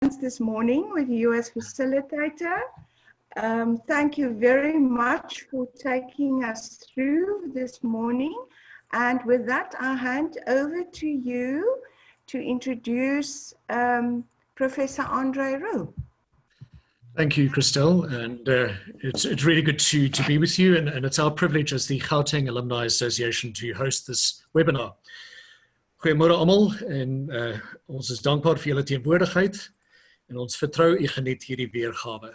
this morning with you as facilitator. Thank you very much for taking us through this morning. And with that, I'll hand over to you to introduce Professor Andre Roux. Thank you, Christelle, and it's really good to be with you, and it's our privilege as the Gauteng Alumni Association to host this webinar. Goeiemôre almal, en ons is dankbaar vir julle teenwoordigheid en ons vertrou u geniet hierdie weergawe.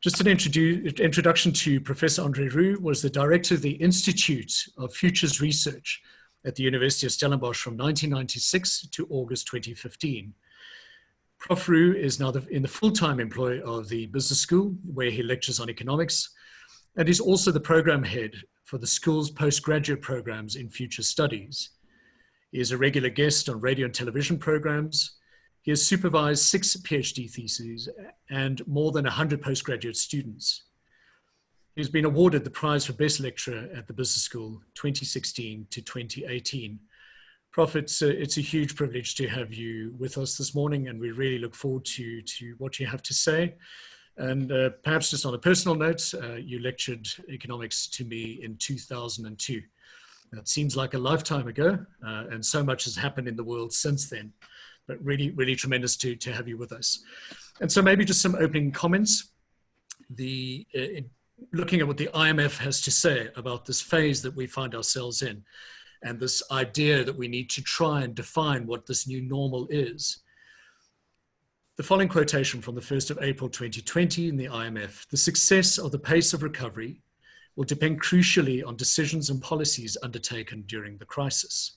Just an introduction to Professor Andre Roux was the director of the Institute of Futures Research at the University of Stellenbosch from 1996 to August 2015. Prof. Roux is now in the full-time employ of the business school, where he lectures on economics, and he's also the program head for the school's postgraduate programs in future studies. He is a regular guest on radio and television programs. He has supervised 6 PhD theses and more than 100 postgraduate students. He's been awarded the prize for Best Lecturer at the Business School 2016 to 2018. Prof, it's a huge privilege to have you with us this morning, and we really look forward to what you have to say. And perhaps just on a personal note, you lectured economics to me in 2002. That seems like a lifetime ago, and so much has happened in the world since then, but really, really tremendous to have you with us. And so maybe just some opening comments. Looking at what the IMF has to say about this phase that we find ourselves in, and this idea that we need to try and define what this new normal is. The following quotation from the 1st of April 2020 in the IMF: "The success of the pace of recovery will depend crucially on decisions and policies undertaken during the crisis.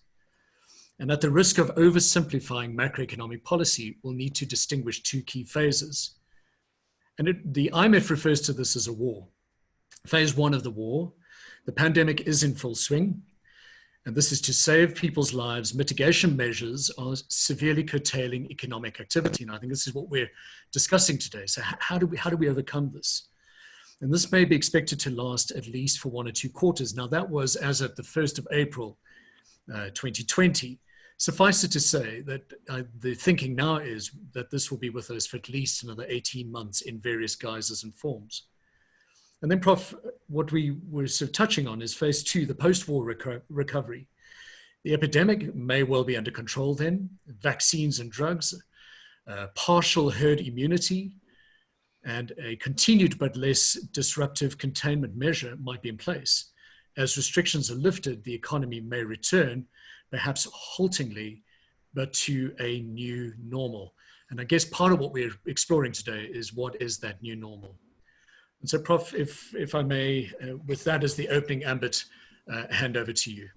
And at the risk of oversimplifying macroeconomic policy, we'll need to distinguish 2 key phases." And the IMF refers to this as a war. Phase 1 of the war, the pandemic is in full swing. And this is to save people's lives. Mitigation measures are severely curtailing economic activity. And I think this is what we're discussing today. So how do we overcome this? And this may be expected to last at least for 1 or 2 quarters. Now that was as of the 1st of April 2020. Suffice it to say that the thinking now is that this will be with us for at least another 18 months in various guises and forms. And then, Prof, what we were sort of touching on is phase 2, the post-war recovery. The epidemic may well be under control then, vaccines and drugs, partial herd immunity, and a continued but less disruptive containment measure might be in place. As restrictions are lifted, the economy may return, perhaps haltingly, but to a new normal. And I guess part of what we're exploring today is what is that new normal? And so, Prof, if I may, with that as the opening ambit, hand over to you.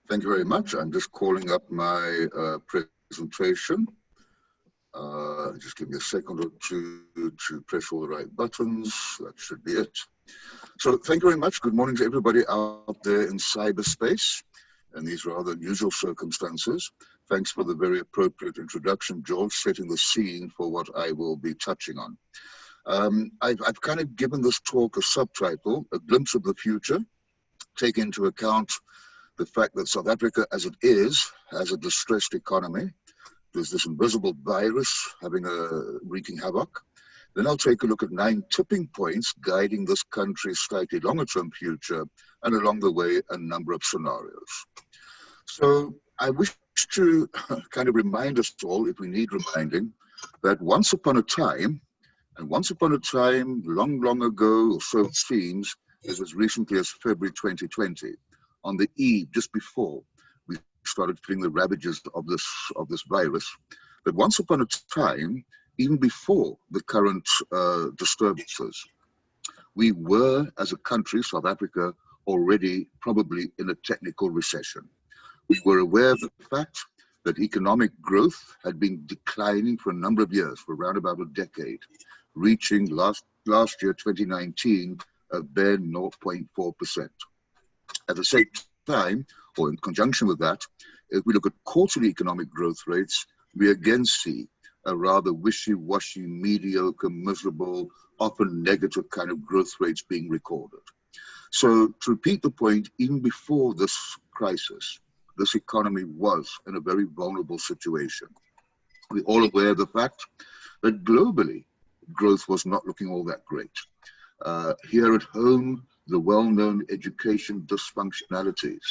Thank you very much. I'm just calling up my presentation. Just give me a second or two to press all the right buttons. That should be it. So thank you very much. Good morning to everybody out there in cyberspace and these rather unusual circumstances. Thanks for the very appropriate introduction, George, setting the scene for what I will be touching on. I've kind of given this talk a subtitle, A Glimpse of the Future, take into account the fact that South Africa, as it is, has a distressed economy. There's this invisible virus wreaking havoc. Then I'll take a look at 9 tipping points guiding this country's slightly longer-term future, and along the way, a number of scenarios. So I wish to kind of remind us all, if we need reminding, that once upon a time, long, long ago, or so it seems, as recently as February 2020, on the eve, just before we started feeling the ravages of this virus, but once upon a time, even before the current disturbances, we were, as a country, South Africa, already probably in a technical recession. We were aware of the fact that economic growth had been declining for a number of years, for around about a decade, reaching last year, 2019, a bare 0.4%. At the same time, or in conjunction with that, if we look at quarterly economic growth rates, we again see a rather wishy-washy, mediocre, miserable, often negative kind of growth rates being recorded. So to repeat the point, even before this crisis, this economy was in a very vulnerable situation. We're all aware of the fact that globally, growth was not looking all that great. Here at home, the well-known education dysfunctionalities.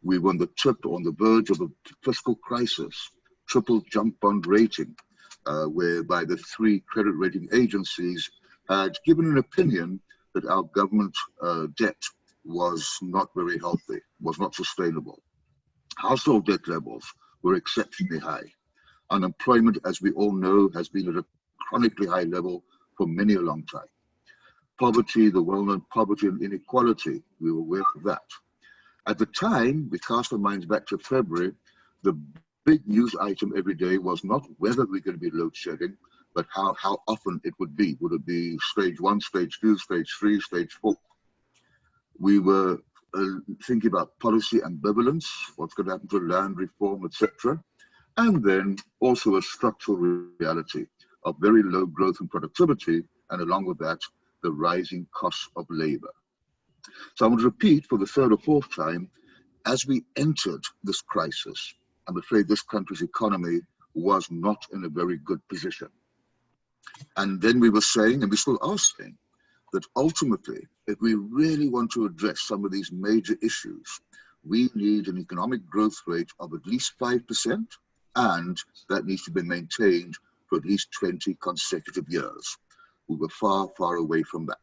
We were on the verge of a fiscal crisis, triple junk bond rating, whereby the 3 credit rating agencies had given an opinion that our government debt was not very healthy, was not sustainable. Household debt levels were exceptionally high. Unemployment, as we all know, has been at a chronically high level for many a long time. Poverty, the well-known poverty and inequality, we were aware of that. At the time, we cast our minds back to February, the big news item every day was not whether we're going to be load shedding, but how often it would be. Would it be stage 1, stage 2, stage 3, stage 4? We were thinking about policy ambivalence, what's going to happen to land reform, etc. And then also a structural reality of very low growth and productivity, and along with that, the rising costs of labor. So I want to repeat for the 3rd or 4th time, as we entered this crisis, I'm afraid this country's economy was not in a very good position. And then we were saying, and we still are saying, that ultimately, if we really want to address some of these major issues, we need an economic growth rate of at least 5%, and that needs to be maintained for at least 20 consecutive years. We were far, far away from that.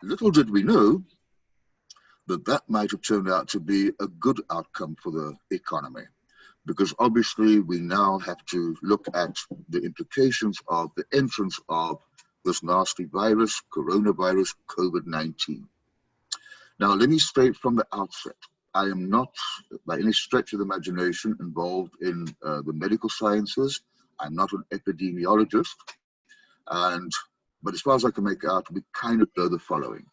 Little did we know that that might have turned out to be a good outcome for the economy, because obviously we now have to look at the implications of the entrance of this nasty virus, coronavirus, COVID-19. Now, let me state from the outset, I am not, by any stretch of the imagination, involved in the medical sciences. I'm not an epidemiologist. But as far as I can make out, we kind of know the following.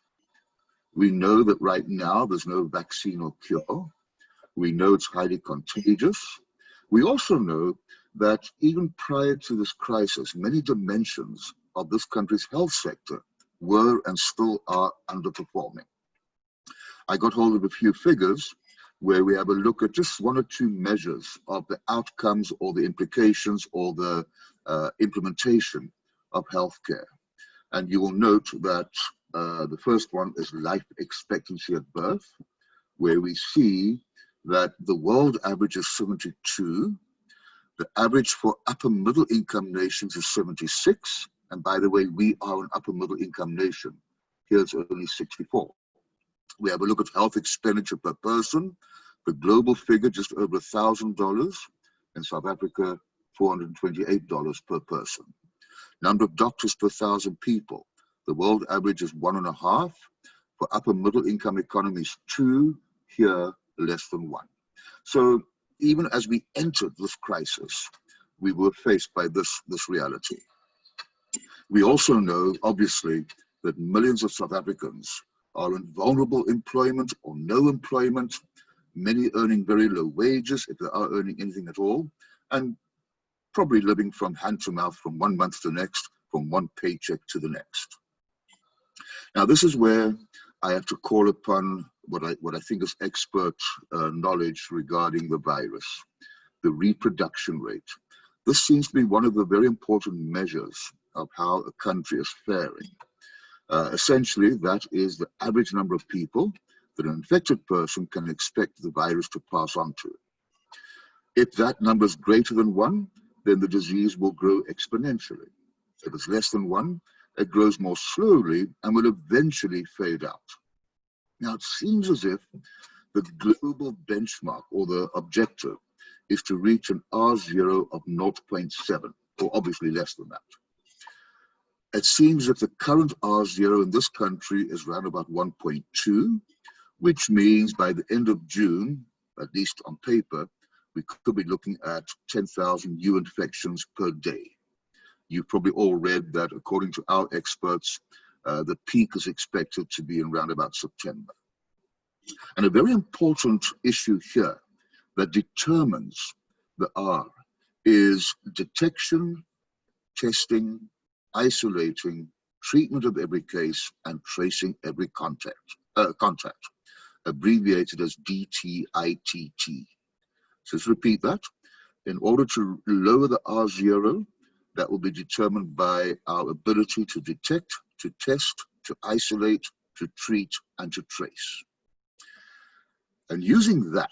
We know that right now there's no vaccine or cure. We know it's highly contagious. We also know that even prior to this crisis, many dimensions of this country's health sector were and still are underperforming. I got hold of a few figures where we have a look at just 1 or 2 measures of the outcomes or the implications or the implementation of healthcare. And you will note that the first one is life expectancy at birth, where we see that the world average is 72. The average for upper middle income nations is 76. And by the way, we are an upper middle income nation. Here's only 64. We have a look at health expenditure per person. The global figure, just over $1,000. In South Africa, $428 per person. Number of doctors per 1,000 people. The world average is 1.5. For upper middle income economies, 2. Here, less than 1. So even as we entered this crisis, we were faced by this reality. We also know, obviously, that millions of South Africans are in vulnerable employment or no employment, many earning very low wages, if they are earning anything at all, and probably living from hand to mouth from one month to the next, from one paycheck to the next. Now, this is where I have to call upon what I think is expert knowledge regarding the virus, the reproduction rate. This seems to be one of the very important measures of how a country is faring. Essentially, that is the average number of people that an infected person can expect the virus to pass on to. If that number is greater than 1, then the disease will grow exponentially. If it's less than 1, it grows more slowly and will eventually fade out. Now, it seems as if the global benchmark or the objective is to reach an R0 of 0.7, or obviously less than that. It seems that the current R0 in this country is around about 1.2, which means by the end of June, at least on paper, we could be looking at 10,000 new infections per day. You've probably all read that according to our experts, the peak is expected to be in around about September. And a very important issue here that determines the R is detection, testing, isolating, treatment of every case, and tracing every contact. abbreviated as DTITT. So let's repeat that. In order to lower the R0, that will be determined by our ability to detect, to test, to isolate, to treat, and to trace. And using that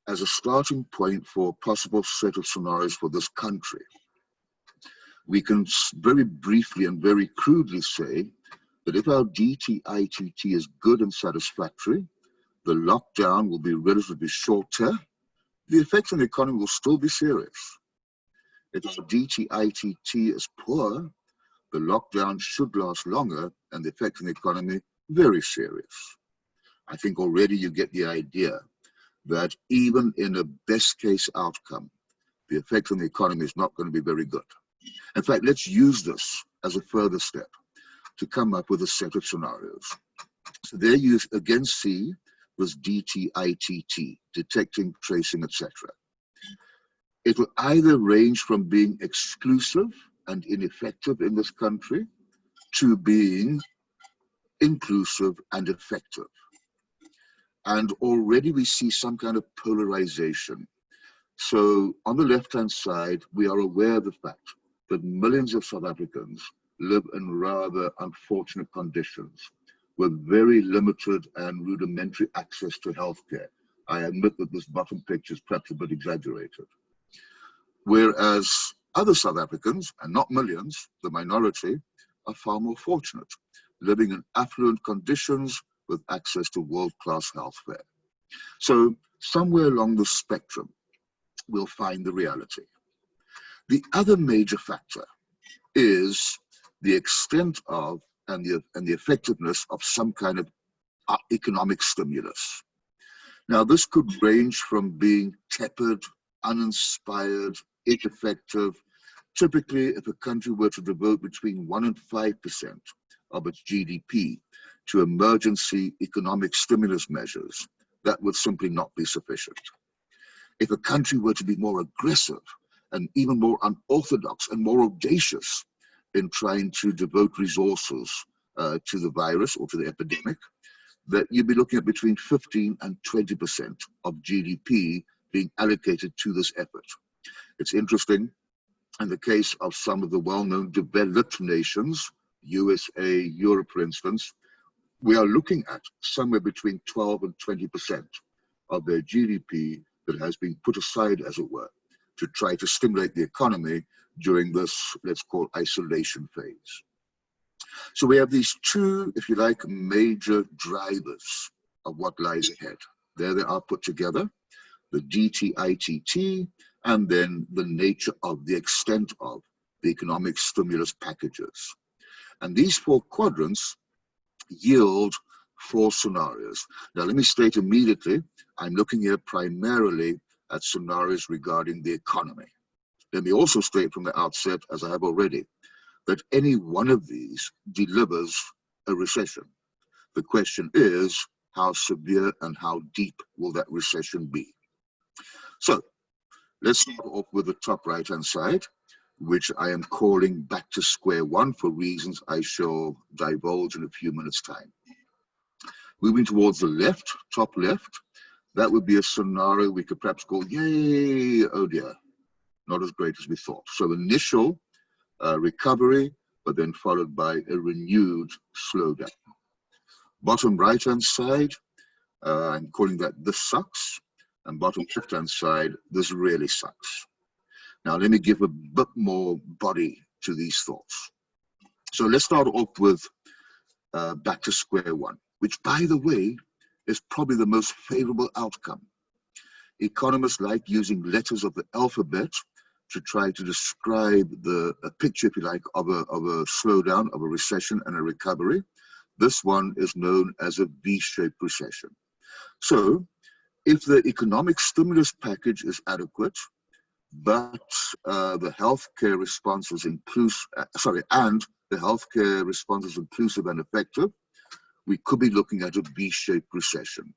as a starting point for a possible set of scenarios for this country, we can very briefly and very crudely say that if our DTITT is good and satisfactory, the lockdown will be relatively shorter, the effect on the economy will still be serious. If our DTITT is poor, the lockdown should last longer and the effect on the economy very serious. I think already you get the idea that even in a best case outcome, the effect on the economy is not going to be very good. In fact, let's use this as a further step to come up with a set of scenarios. So there you again see was DTITT, detecting, tracing, etc. It will either range from being exclusive and ineffective in this country to being inclusive and effective. And already we see some kind of polarization. So on the left-hand side, we are aware of the fact that millions of South Africans live in rather unfortunate conditions with very limited and rudimentary access to healthcare. I admit that this bottom picture is perhaps a bit exaggerated. Whereas other South Africans, and not millions, the minority, are far more fortunate, living in affluent conditions with access to world-class healthcare. So somewhere along the spectrum, we'll find the reality. The other major factor is the extent of and the effectiveness of some kind of economic stimulus. Now, this could range from being tepid, uninspired, ineffective. Typically, if a country were to devote between 1% and 5% of its GDP to emergency economic stimulus measures, that would simply not be sufficient. If a country were to be more aggressive and even more unorthodox and more audacious in trying to devote resources to the virus or to the epidemic, that you'd be looking at between 15 and 20% of GDP being allocated to this effort. It's interesting, in the case of some of the well-known developed nations, USA, Europe, for instance, we are looking at somewhere between 12 and 20% of their GDP that has been put aside, as it were, to try to stimulate the economy during this, let's call, isolation phase. So we have these two, if you like, major drivers of what lies ahead. There they are put together, the DTITT, and then the nature of, the extent of the economic stimulus packages. And these four quadrants yield four scenarios. Now, let me state immediately, I'm looking here primarily at scenarios regarding the economy. Let me also state from the outset, as I have already, that any one of these delivers a recession. The question is, how severe and how deep will that recession be? So, let's start off with the top right-hand side, which I am calling back to square one for reasons I shall divulge in a few minutes' time. Moving towards the left, top left, that would be a scenario we could perhaps call, yay, oh dear, not as great as we thought. So initial recovery, but then followed by a renewed slowdown. Bottom right-hand side, I'm calling that this sucks, and bottom left-hand side, this really sucks. Now, let me give a bit more body to these thoughts. So let's start off with back to square one, which, by the way, is probably the most favorable outcome. Economists like using letters of the alphabet to try to describe a picture, if you like, of a slowdown, of a recession and a recovery. This one is known as a V-shaped recession. So if the economic stimulus package is adequate, but the healthcare response is inclusive and effective, we could be looking at a V-shaped recession.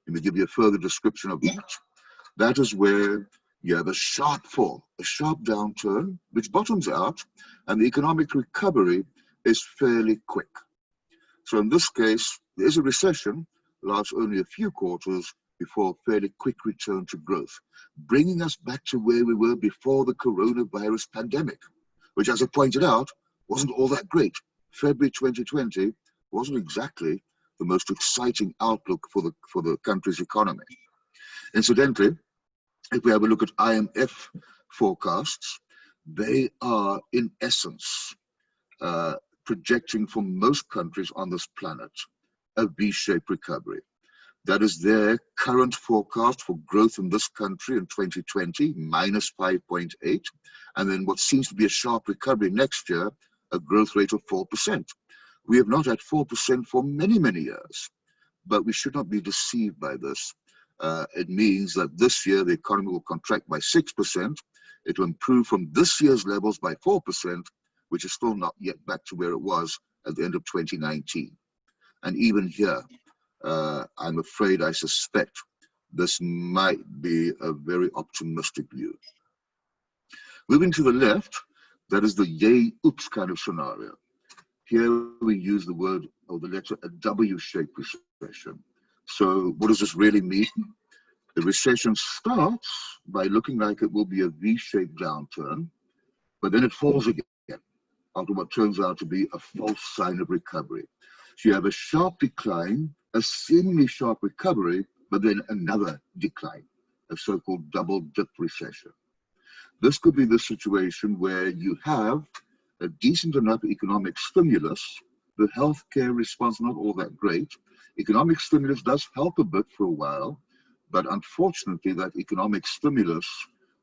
Let me give you a further description of that. That is where you have a sharp fall, a sharp downturn, which bottoms out, and the economic recovery is fairly quick. So in this case, there is a recession, lasts only a few quarters before a fairly quick return to growth, bringing us back to where we were before the coronavirus pandemic, which, as I pointed out, wasn't all that great. February 2020 wasn't exactly the most exciting outlook for the country's economy. Incidentally, if we have a look at IMF forecasts, they are in essence projecting for most countries on this planet a V-shaped recovery. That is their current forecast for growth in this country in 2020, minus 5.8, and then what seems to be a sharp recovery next year, a growth rate of 4%. We have not had 4% for many, many years, but we should not be deceived by this. It means that this year the economy will contract by 6%. It will improve from this year's levels by 4%, which is still not yet back to where it was at the end of 2019. And even here, I'm afraid, I suspect this might be a very optimistic view. Moving to the left, that is the yay, oops kind of scenario. Here we use the word or the letter a W-shaped recession. So what does this really mean? The recession starts by looking like it will be a V-shaped downturn, but then it falls again after what turns out to be a false sign of recovery. So you have a sharp decline, a seemingly sharp recovery, but then another decline, a so-called double dip recession. This could be the situation where you have a decent enough economic stimulus, the healthcare response not all that great. Economic stimulus does help a bit for a while, but unfortunately that economic stimulus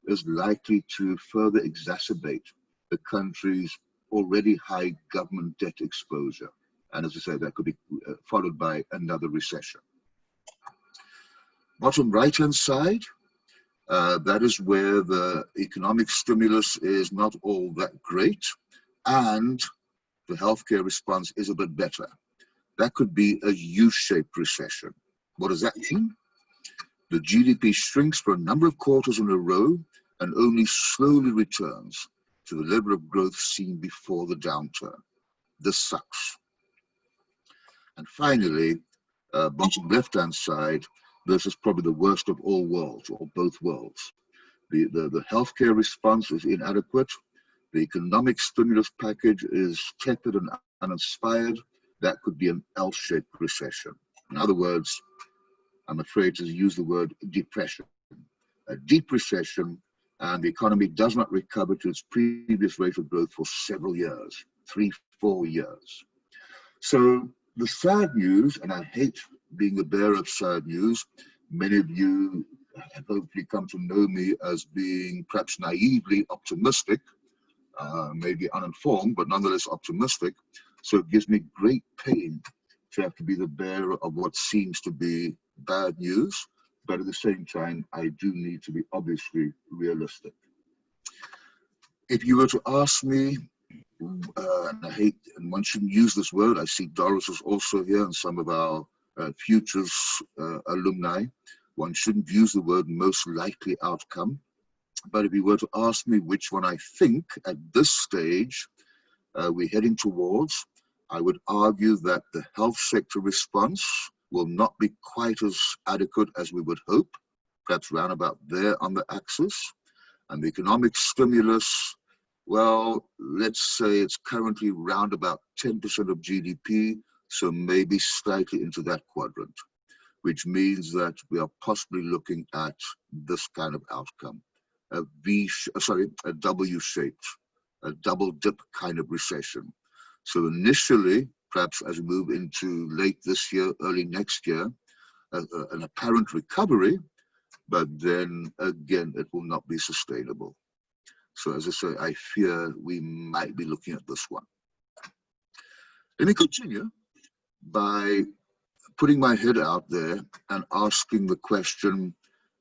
is likely to further exacerbate the country's already high government debt exposure. And as I say, that could be followed by another recession. Bottom right-hand side, that is where the economic stimulus is not all that great and the healthcare response is a bit better. That could be a U-shaped recession. What does that mean? The GDP shrinks for a number of quarters in a row and only slowly returns to the level of growth seen before the downturn. This sucks. And finally, bottom left-hand side, this is probably the worst of all worlds, or both worlds. The healthcare response is inadequate. The economic stimulus package is tepid and uninspired. That could be an L-shaped recession. In other words, I'm afraid to use the word depression. A deep recession, and the economy does not recover to its previous rate of growth for several years, 3-4 years. So the sad news, and I hate being the bearer of sad news, many of you have hopefully come to know me as being perhaps naively optimistic, maybe uninformed, but nonetheless optimistic. So it gives me great pain to have to be the bearer of what seems to be bad news, but at the same time, I do need to be obviously realistic. If you were to ask me, and I hate, and one shouldn't use this word, I see Doris is also here and some of our futures alumni, one shouldn't use the word most likely outcome, but if you were to ask me which one I think at this stage we're heading towards, I would argue that the health sector response will not be quite as adequate as we would hope, perhaps round about there on the axis, and the economic stimulus, well, let's say it's currently round about 10% of GDP, so maybe slightly into that quadrant, which means that we are possibly looking at this kind of outcome, a W-shaped, a double dip kind of recession. So initially, perhaps as we move into late this year, early next year, an apparent recovery, but then again, it will not be sustainable. So as I say, I fear we might be looking at this one. Let me continue by putting my head out there and asking the question,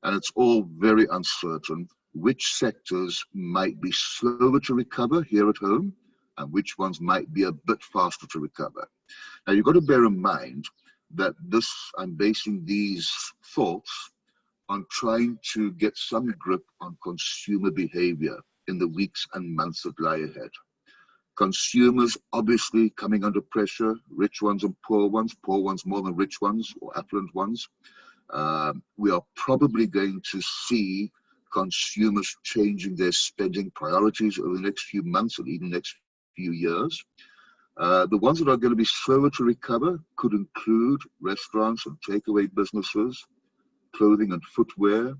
and it's all very uncertain, which sectors might be slower to recover here at home and which ones might be a bit faster to recover. Now you've got to bear in mind that I'm basing these thoughts on trying to get some grip on consumer behavior in the weeks and months that lie ahead. Consumers obviously coming under pressure, rich ones and poor ones more than rich ones or affluent ones. We are probably going to see consumers changing their spending priorities over the next few months and even next few years. The ones that are going to be slower to recover could include restaurants and takeaway businesses, clothing and footwear,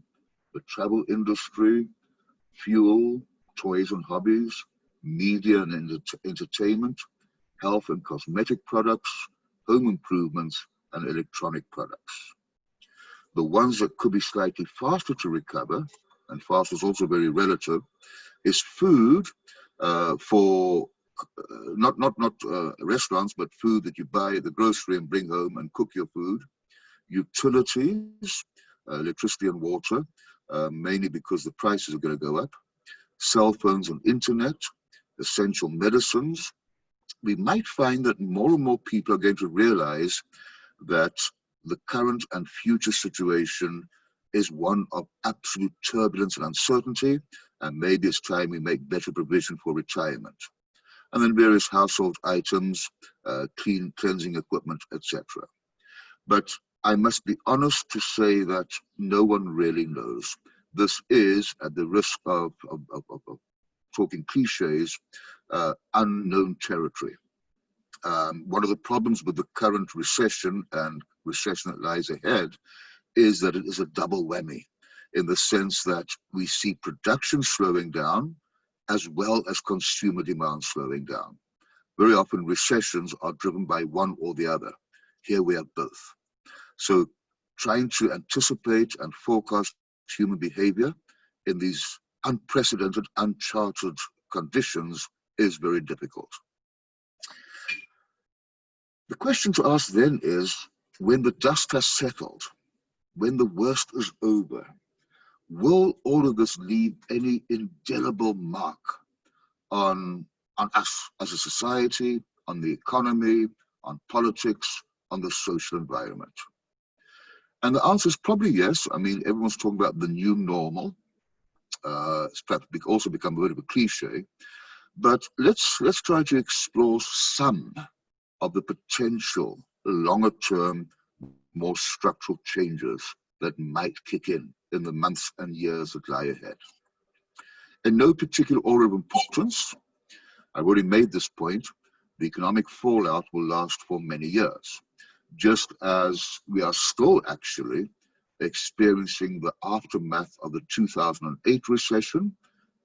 the travel industry, fuel, toys and hobbies, media and entertainment, health and cosmetic products, home improvements, and electronic products. The ones that could be slightly faster to recover, and fast is also very relative, is food for not restaurants, but food that you buy at the grocery and bring home and cook your food. Utilities, electricity and water, mainly because the prices are going to go up. Cell phones and internet, essential medicines. We might find that more and more people are going to realize that the current and future situation is one of absolute turbulence and uncertainty, and maybe it's time we make better provision for retirement. And then various household items, cleansing equipment, etc. But I must be honest to say that no one really knows. This is, at the risk of talking cliches, unknown territory. One of the problems with the current recession and recession that lies ahead is that it is a double whammy, in the sense that we see production slowing down as well as consumer demand slowing down. Very often recessions are driven by one or the other. Here we have both. So trying to anticipate and forecast human behavior in these unprecedented, uncharted conditions is very difficult. The question to ask then is, when the dust has settled, when the worst is over, will all of this leave any indelible mark on us as a society, on the economy, on politics, on the social environment? And the answer is probably yes. I mean, everyone's talking about the new normal. It's perhaps also become a bit of a cliche, but let's try to explore some of the potential longer-term, more structural changes that might kick in the months and years that lie ahead. In no particular order of importance, I've already made this point, the economic fallout will last for many years, just as we are still actually experiencing the aftermath of the 2008 recession.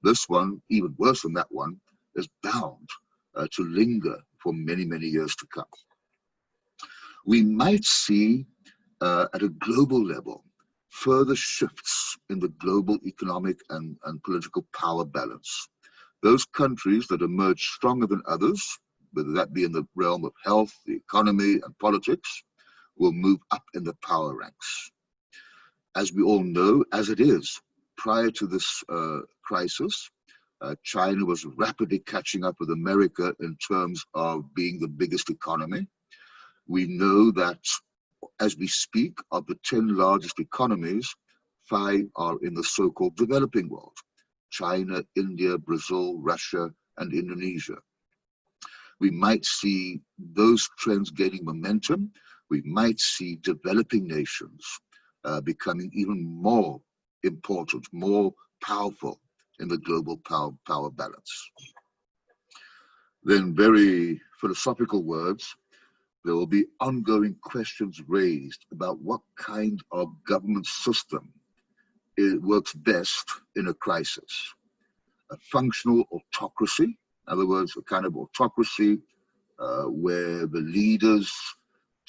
This one, even worse than that one, is bound to linger for many, many years to come. We might see at a global level further shifts in the global economic and political power balance. Those countries that emerge stronger than others, whether that be in the realm of health, the economy, and politics, will move up in the power ranks. As we all know, as it is, prior to this crisis, China was rapidly catching up with America in terms of being the biggest economy. We know that as we speak, of the 10 largest economies, 5 are in the so-called developing world: China, India, Brazil, Russia, and Indonesia. We might see those trends gaining momentum. We might see developing nations becoming even more important, more powerful in the global power balance. Then, very philosophical words, there will be ongoing questions raised about what kind of government system works best in a crisis. A functional autocracy, in other words, a kind of autocracy where the leaders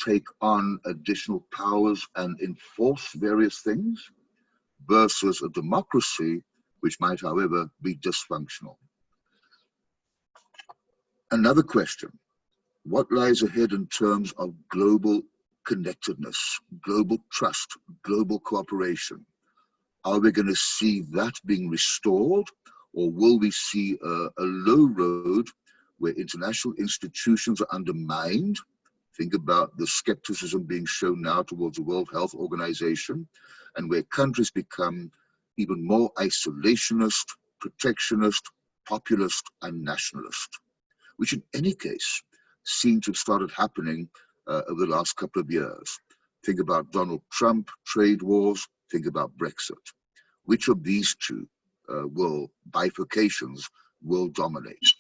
take on additional powers and enforce various things, versus a democracy which might, however, be dysfunctional. Another question: what lies ahead in terms of global connectedness, global trust, global cooperation? Are we going to see that being restored, or will we see a low road where international institutions are undermined? Think about the skepticism being shown now towards the World Health Organization, and where countries become even more isolationist, protectionist, populist, and nationalist. which in any case seem to have started happening over the last couple of years. Think about Donald Trump, trade wars, think about Brexit. Which of these two bifurcations will dominate?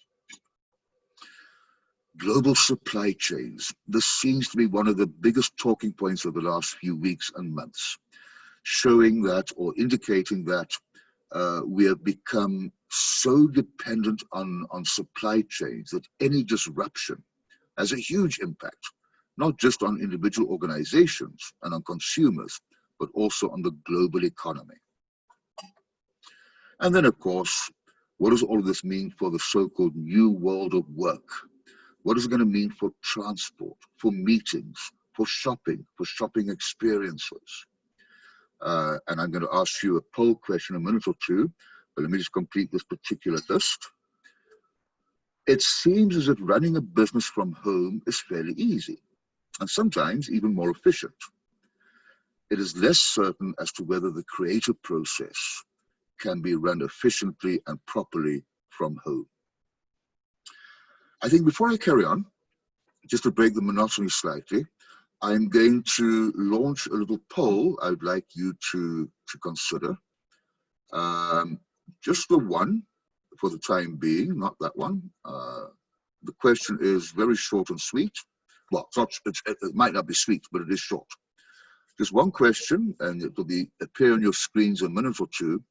Global supply chains. This seems to be one of the biggest talking points of the last few weeks and months, showing that or indicating that we have become so dependent on supply chains that any disruption has a huge impact, not just on individual organizations and on consumers, but also on the global economy. And then, of course, what does all of this mean for the so-called new world of work? What is it going to mean for transport, for meetings, for shopping experiences? And I'm going to ask you a poll question in a minute or two, but let me just complete this particular list. It seems as if running a business from home is fairly easy, and sometimes even more efficient. It is less certain as to whether the creative process can be run efficiently and properly from home. I think before I carry on, just to break the monotony slightly, I'm going to launch a little poll I would like you to consider. Just the one for the time being, not that one. The question is very short and sweet. Well, it might not be sweet, but it is short. Just one question, and it will appear on your screens in a minute or two.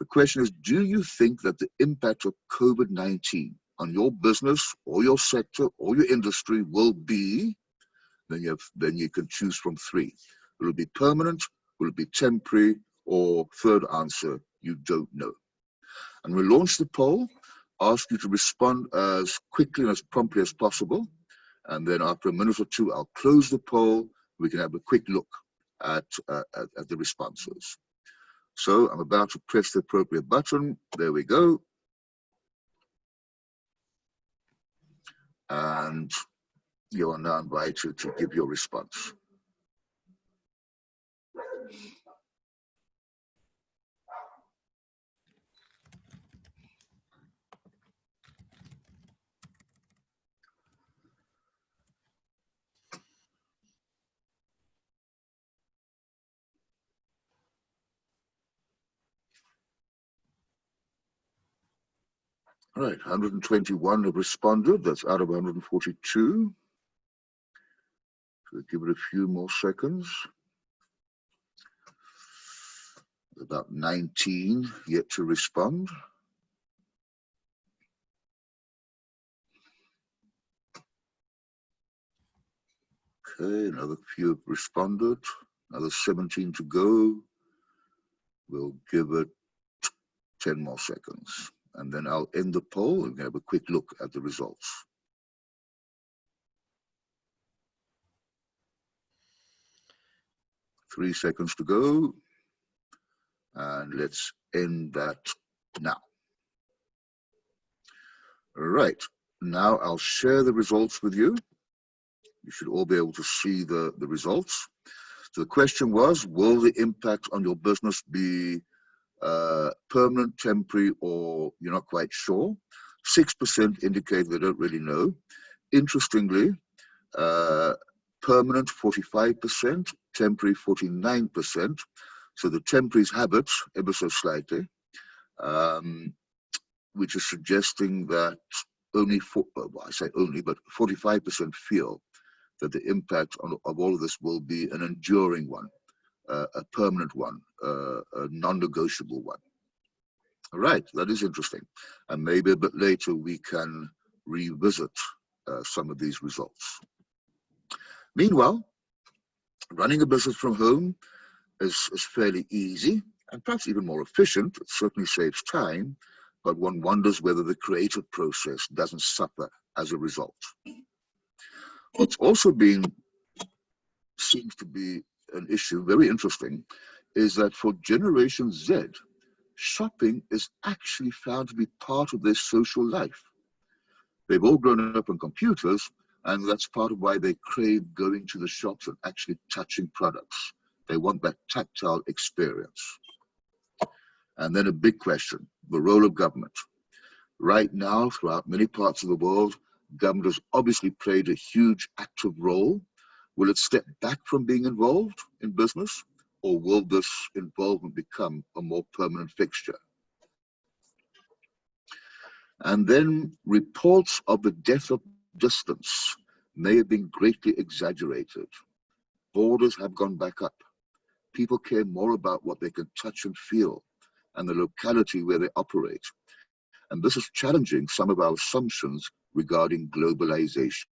The question is, do you think that the impact of COVID-19 on your business or your sector or your industry will be, then you can choose from three. Will it be permanent? Will it be temporary? Or third answer, you don't know. And we'll launch the poll, ask you to respond as quickly and as promptly as possible. And then after a minute or two, I'll close the poll. We can have a quick look at the responses. So I'm about to press the appropriate button. There we go. And you are now invited to give your response. All right, 121 have responded. That's out of 142. So give it a few more seconds. About 19 yet to respond. Okay, another few have responded. Another 17 to go. We'll give it 10 more seconds. And then I'll end the poll and have a quick look at the results. Three seconds to go. And let's end that now. All right, now I'll share the results with you. You should all be able to see the results. So the question was, will the impact on your business be permanent, temporary, or you're not quite sure? 6% indicate they don't really know. Interestingly, permanent 45%, temporary 49%. So the temporaries have it ever so slightly, which is suggesting that only, I say only, but 45% feel that the impact of all of this will be an enduring one, a permanent one, a non-negotiable one. All right, that is interesting. And maybe a bit later we can revisit some of these results. Meanwhile, running a business from home is fairly easy and perhaps even more efficient. It certainly saves time, but one wonders whether the creative process doesn't suffer as a result. What's also seems to be an issue, very interesting, is that for Generation Z, shopping is actually found to be part of their social life. They've all grown up on computers, and that's part of why they crave going to the shops and actually touching products. They want that tactile experience. And then a big question, the role of government. Right now, throughout many parts of the world, Government has obviously played a huge active role. Will it step back from being involved in business, or will this involvement become a more permanent fixture? And then reports of the death of distance may have been greatly exaggerated. Borders have gone back up. People care more about what they can touch and feel and the locality where they operate. And this is challenging some of our assumptions regarding globalization.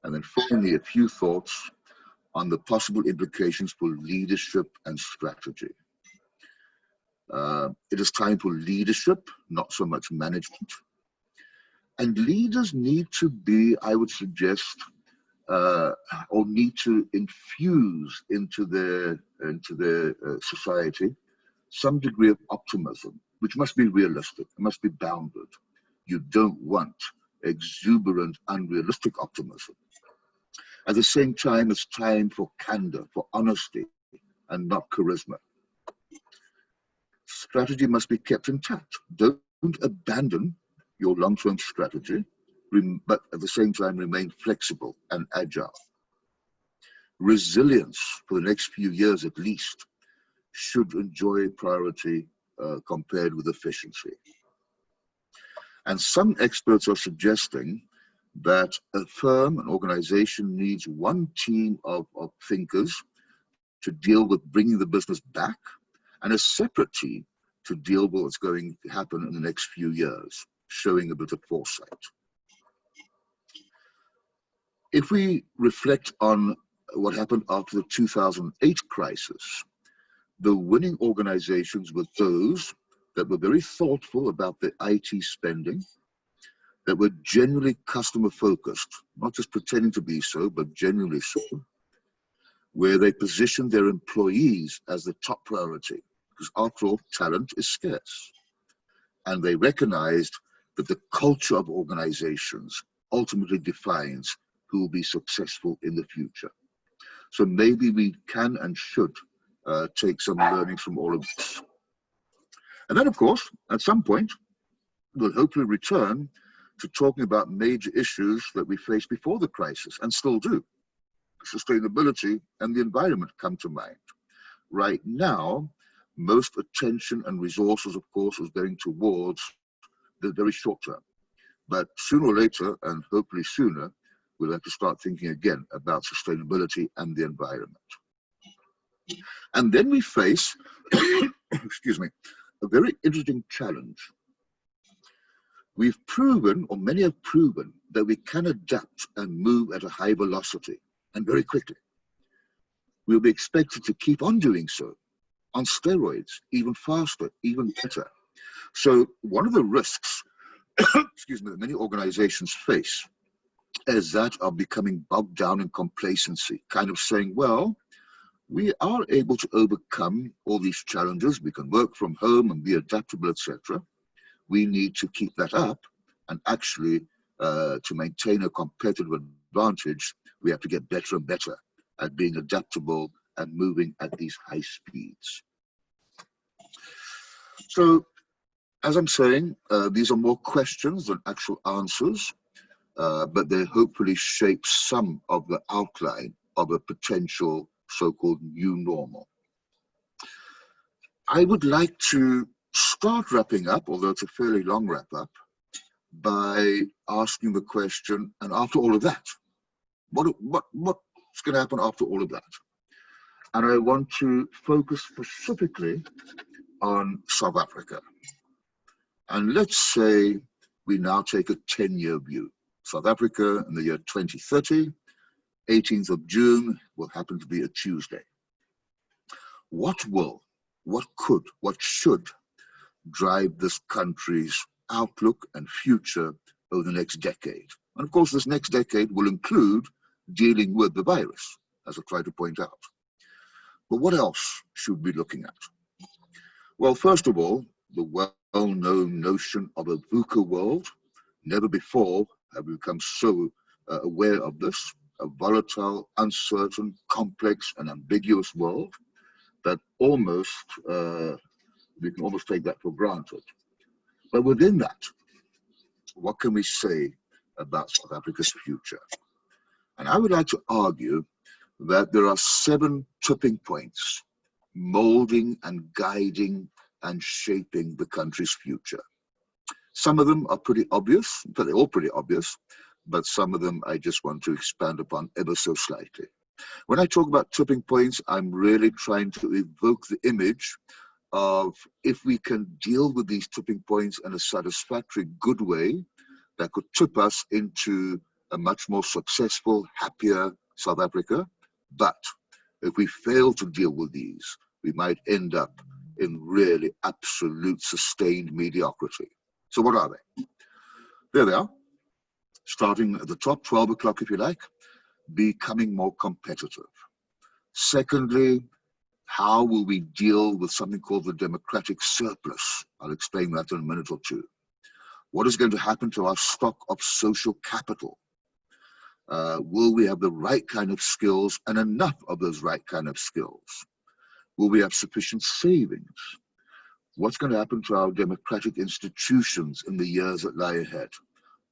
And then finally, a few thoughts on the possible implications for leadership and strategy. It is time for leadership, not so much management. And leaders need to be, I would suggest, or need to infuse into their society some degree of optimism, which must be realistic, it must be bounded. You don't want exuberant, unrealistic optimism. At the same time, it's time for candor, for honesty, and not charisma. Strategy must be kept intact. Don't abandon your long-term strategy, but at the same time remain flexible and agile. Resilience for the next few years at least should enjoy priority compared with efficiency. And some experts are suggesting that a firm, an organization needs one team of thinkers to deal with bringing the business back, and a separate team to deal with what's going to happen in the next few years, showing a bit of foresight. If we reflect on what happened after the 2008 crisis, the winning organizations were those that were very thoughtful about their IT spending, that were genuinely customer focused, not just pretending to be so, but genuinely so, where they positioned their employees as the top priority, because after all, talent is scarce. And they recognized that the culture of organizations ultimately defines who will be successful in the future. So maybe we can and should take some learnings from all of this. And then, of course, at some point, we'll hopefully return to talking about major issues that we faced before the crisis and still do. Sustainability and the environment come to mind. Right now, most attention and resources, of course, is going towards the very short term. But sooner or later, and hopefully sooner, we'll have to start thinking again about sustainability and the environment. And then we face, excuse me, a very interesting challenge. We've proven, or many have proven, that we can adapt and move at a high velocity and very quickly. We'll be expected to keep on doing so, on steroids, even faster, even better. So one of the risks, excuse me, that many organizations face is that of becoming bogged down in complacency, kind of saying, well, we are able to overcome all these challenges. We can work from home and be adaptable, etc. We need to keep that up, and actually to maintain a competitive advantage, we have to get better and better at being adaptable and moving at these high speeds. So, as I'm saying, these are more questions than actual answers, but they hopefully shape some of the outline of a potential so-called new normal. I would like to start wrapping up, although it's a fairly long wrap up, by asking the question, and after all of that, what's going to happen after all of that? And I want to focus specifically on South Africa. And let's say we now take a 10-year view. South Africa in the year 2030, 18th of June will happen to be a Tuesday. What will, what could, what should drive this country's outlook and future over the next decade? And of course, this next decade will include dealing with the virus, as I tried to point out. But what else should we be looking at? Well, first of all, the well-known notion of a VUCA world. Never before have we become so aware of this, a volatile, uncertain, complex, and ambiguous world that almost, we can almost take that for granted. But within that, what can we say about South Africa's future? And I would like to argue that there are 7 tipping points molding and guiding and shaping the country's future. Some of them are pretty obvious, but they're all pretty obvious, but some of them I just want to expand upon ever so slightly. When I talk about tipping points, I'm really trying to evoke the image of, if we can deal with these tipping points in a satisfactory, good way, that could tip us into a much more successful, happier South Africa. But if we fail to deal with these, we might end up in really absolute sustained mediocrity. So what are they? There they are. Starting at the top, 12 o'clock if you like, becoming more competitive. Secondly, how will we deal with something called the democratic surplus? I'll explain that in a minute or two. What is going to happen to our stock of social capital? Will we have the right kind of skills and enough of those right kind of skills? Will we have sufficient savings? What's going to happen to our democratic institutions in the years that lie ahead?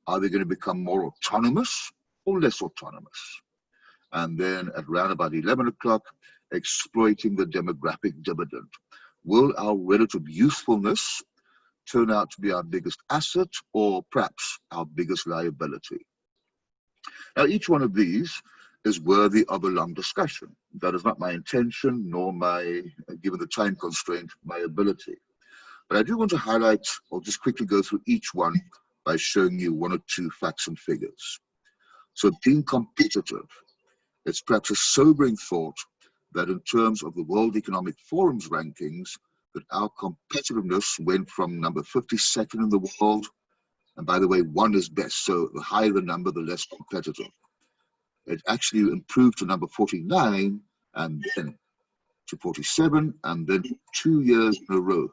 Are they going to become more autonomous or less autonomous? And then at around about 11 o'clock, exploiting the demographic dividend. Will our relative usefulness turn out to be our biggest asset or perhaps our biggest liability? Now, each one of these is worthy of a long discussion. That is not my intention, nor my, given the time constraint, my ability. But I do want to highlight, or just quickly go through each one by showing you 1 or 2 facts and figures. So being competitive, it's perhaps a sobering thought that in terms of the World Economic Forum's rankings, that our competitiveness went from number 52nd in the world, and by the way, 1 is best, so the higher the number, the less competitive. It actually improved to number 49, and then to 47, and then 2 years in a row,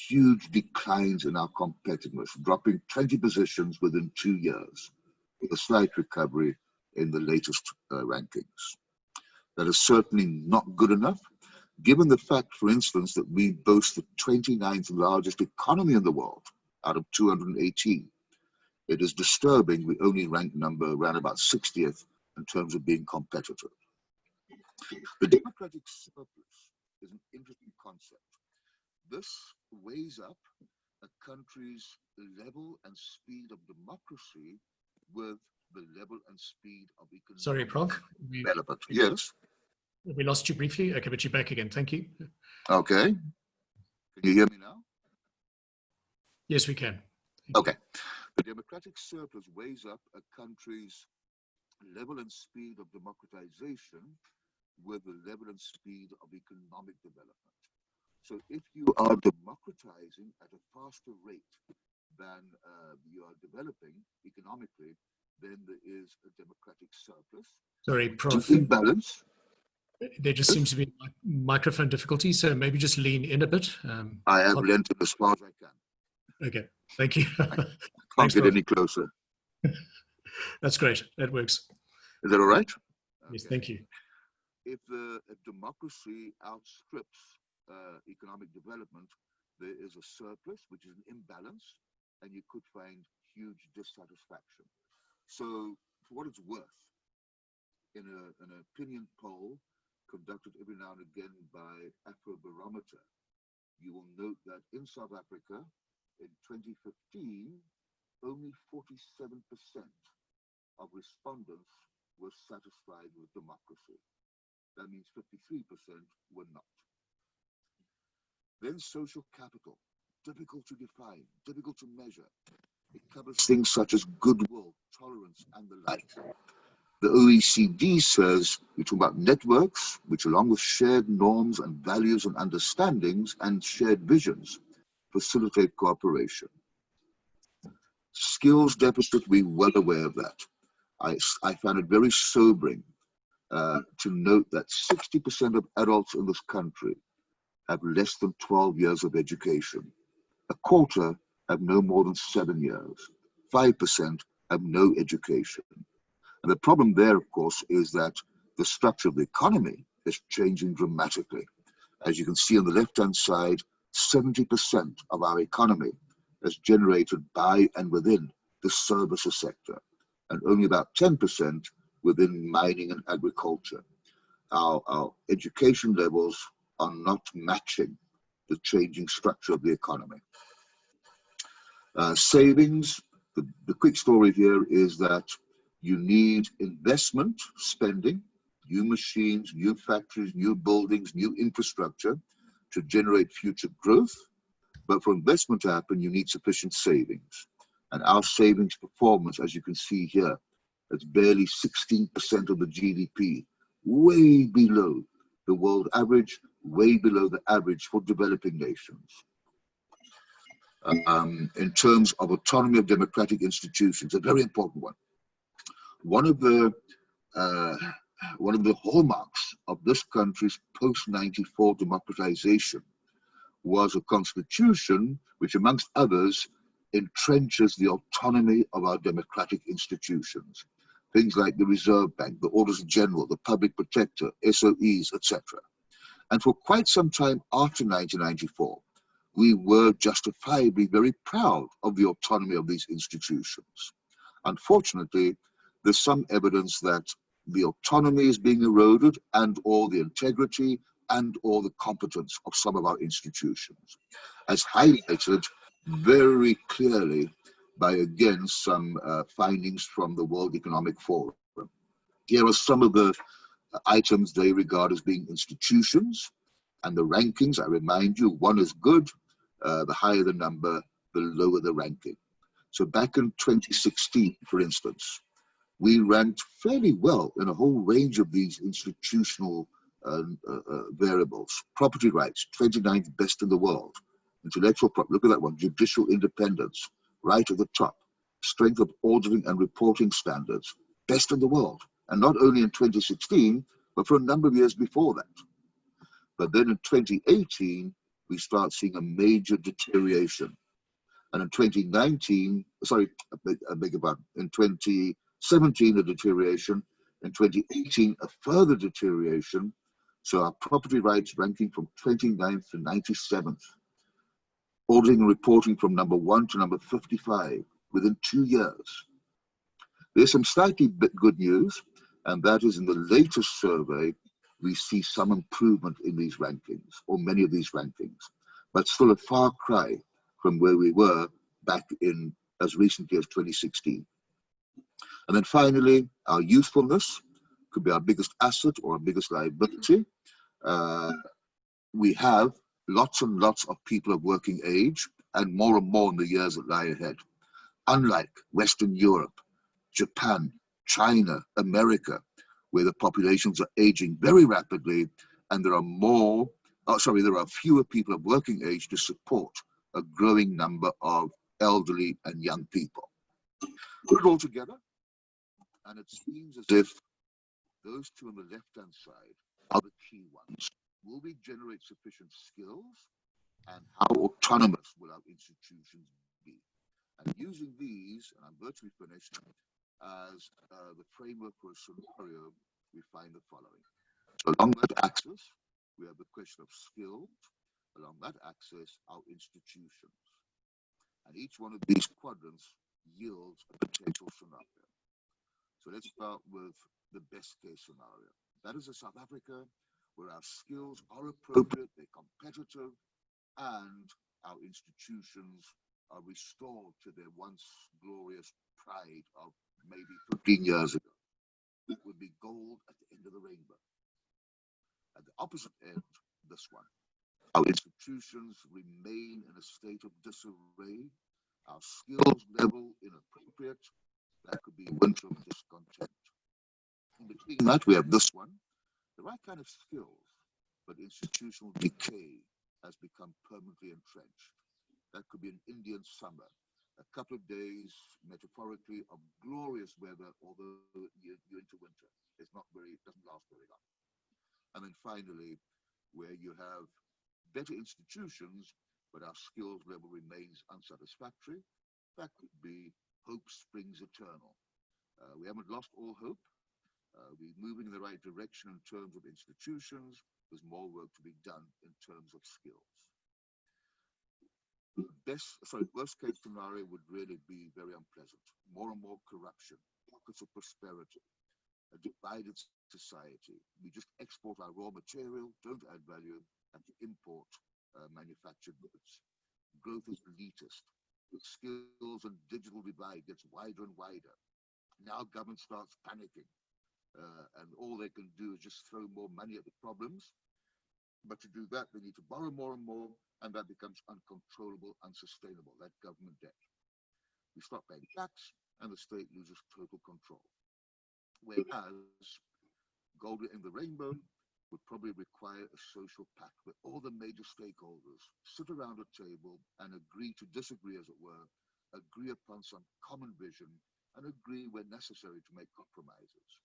huge declines in our competitiveness, dropping 20 positions within 2 years, with a slight recovery in the latest rankings. That is certainly not good enough, given the fact, for instance, that we boast the 29th largest economy in the world out of 218. It is disturbing we only rank number around about 60th in terms of being competitive. The democratic surplus is an interesting concept. This weighs up a country's level and speed of democracy with the level and speed of economic Sorry, Prof. development. Yes. We lost you briefly. Okay, but you're back again. Thank you. Okay. Can you hear me now? Yes, we can. Okay. The democratic surplus weighs up a country's level and speed of democratization with the level and speed of economic development. So if you are democratizing at a faster rate than you are developing economically, then there is a democratic surplus. Sorry, Prof. Imbalance. There just seems to be microphone difficulty, so maybe just lean in a bit. I have leaned in as far as I can. Okay, thank you. Can't Thanks, get Prof. any closer. That's great. That works. Is that all right? Yes, Okay. thank you. If democracy outstrips economic development, there is a surplus, which is an imbalance, and you could find huge dissatisfaction. So, for what it's worth, in an opinion poll conducted every now and again by Afrobarometer, you will note that in South Africa, in 2015, only 47% of respondents were satisfied with democracy. That means 53% were not. Then social capital, difficult to define, difficult to measure. It covers things such as goodwill, tolerance, and the like. The OECD says we talk about networks, which along with shared norms and values and understandings and shared visions, facilitate cooperation. Skills deficit, we're well aware of that. I found it very sobering to note that 60% of adults in this country have less than 12 years of education. A quarter have no more than 7 years. 5% have no education. And the problem there, of course, is that the structure of the economy is changing dramatically. As you can see on the left-hand side, 70% of our economy as generated by and within the services sector, and only about 10% within mining and agriculture. Our education levels are not matching the changing structure of the economy. Savings, the quick story here is that you need investment spending, new machines, new factories, new buildings, new infrastructure to generate future growth. But for investment to happen, you need sufficient savings. And our savings performance, as you can see here, it's barely 16% of the GDP, way below the world average, way below the average for developing nations. In terms of autonomy of democratic institutions, a very important one. One of the hallmarks of this country's post-94 democratization was a constitution which, amongst others, entrenches the autonomy of our democratic institutions. Things like the Reserve Bank, the Auditors General, the Public Protector, SOEs, etc. And for quite some time after 1994, we were justifiably very proud of the autonomy of these institutions. Unfortunately, there's some evidence that the autonomy is being eroded, and or the integrity and or the competence of some of our institutions, as highlighted very clearly by, again, some findings from the World Economic Forum. Here are some of the items they regard as being institutions, and the rankings, I remind you, one is good, the higher the number, the lower the ranking. So back in 2016, for instance, we ranked fairly well in a whole range of these institutional variables. Property rights, 29th best in the world. Intellectual property, look at that one. Judicial independence, right at the top. Strength of auditing and reporting standards, best in the world. And not only in 2016, but for a number of years before that. But then in 2018, we start seeing a major deterioration. And in 2019, sorry, I beg your pardon, in 2017, a deterioration. In 2018, a further deterioration. So our property rights ranking from 29th to 97th. Auditing and reporting from number 1 to number 55 within 2 years. There's some slightly good news, and that is in the latest survey, we see some improvement in these rankings, or many of these rankings, but still a far cry from where we were back in as recently as 2016. And then finally, our youthfulness could be our biggest asset or our biggest liability. We have lots and lots of people of working age, and more in the years that lie ahead. Unlike Western Europe, Japan, China, America, where the populations are aging very rapidly, and there are fewer people of working age to support a growing number of elderly and young people. Put it all together, and it seems as if those two on the left-hand side are the key ones. Will we generate sufficient skills, and how autonomous will our institutions be? And using these, and I'm virtually finished, as the framework for a scenario, we find the following. So along that axis, we have the question of skills. Along that axis, our institutions. And each one of these quadrants yields a potential scenario. So let's start with the best case scenario. That is a South Africa where our skills are appropriate, they're competitive, and our institutions are restored to their once glorious pride of maybe 15 years ago. It would be gold at the end of the rainbow. At the opposite end, this one. Our institutions remain in a state of disarray, our skills level inappropriate, that could be winter of discontent. In between that, we have this one, the right kind of skills, but institutional decay has become permanently entrenched. That could be an Indian summer, a couple of days, metaphorically, of glorious weather, although you're into winter. It doesn't last very long. And then finally, where you have better institutions, but our skills level remains unsatisfactory, that could be hope springs eternal. We haven't lost all hope. We're moving in the right direction in terms of institutions. There's more work to be done in terms of skills. worst case scenario would really be very unpleasant. More and more corruption, pockets of prosperity, a divided society. We just export our raw material, don't add value, and import manufactured goods. Growth is elitist. The skills and digital divide gets wider and wider. Now government starts panicking, and all they can do is just throw more money at the problems. But to do that, they need to borrow more and more, and that becomes uncontrollable, unsustainable, that government debt. We stop paying tax, and the state loses total control. Whereas golden in the rainbow would probably require a social pact where all the major stakeholders sit around a table and agree to disagree, as it were, agree upon some common vision, and agree where necessary to make compromises.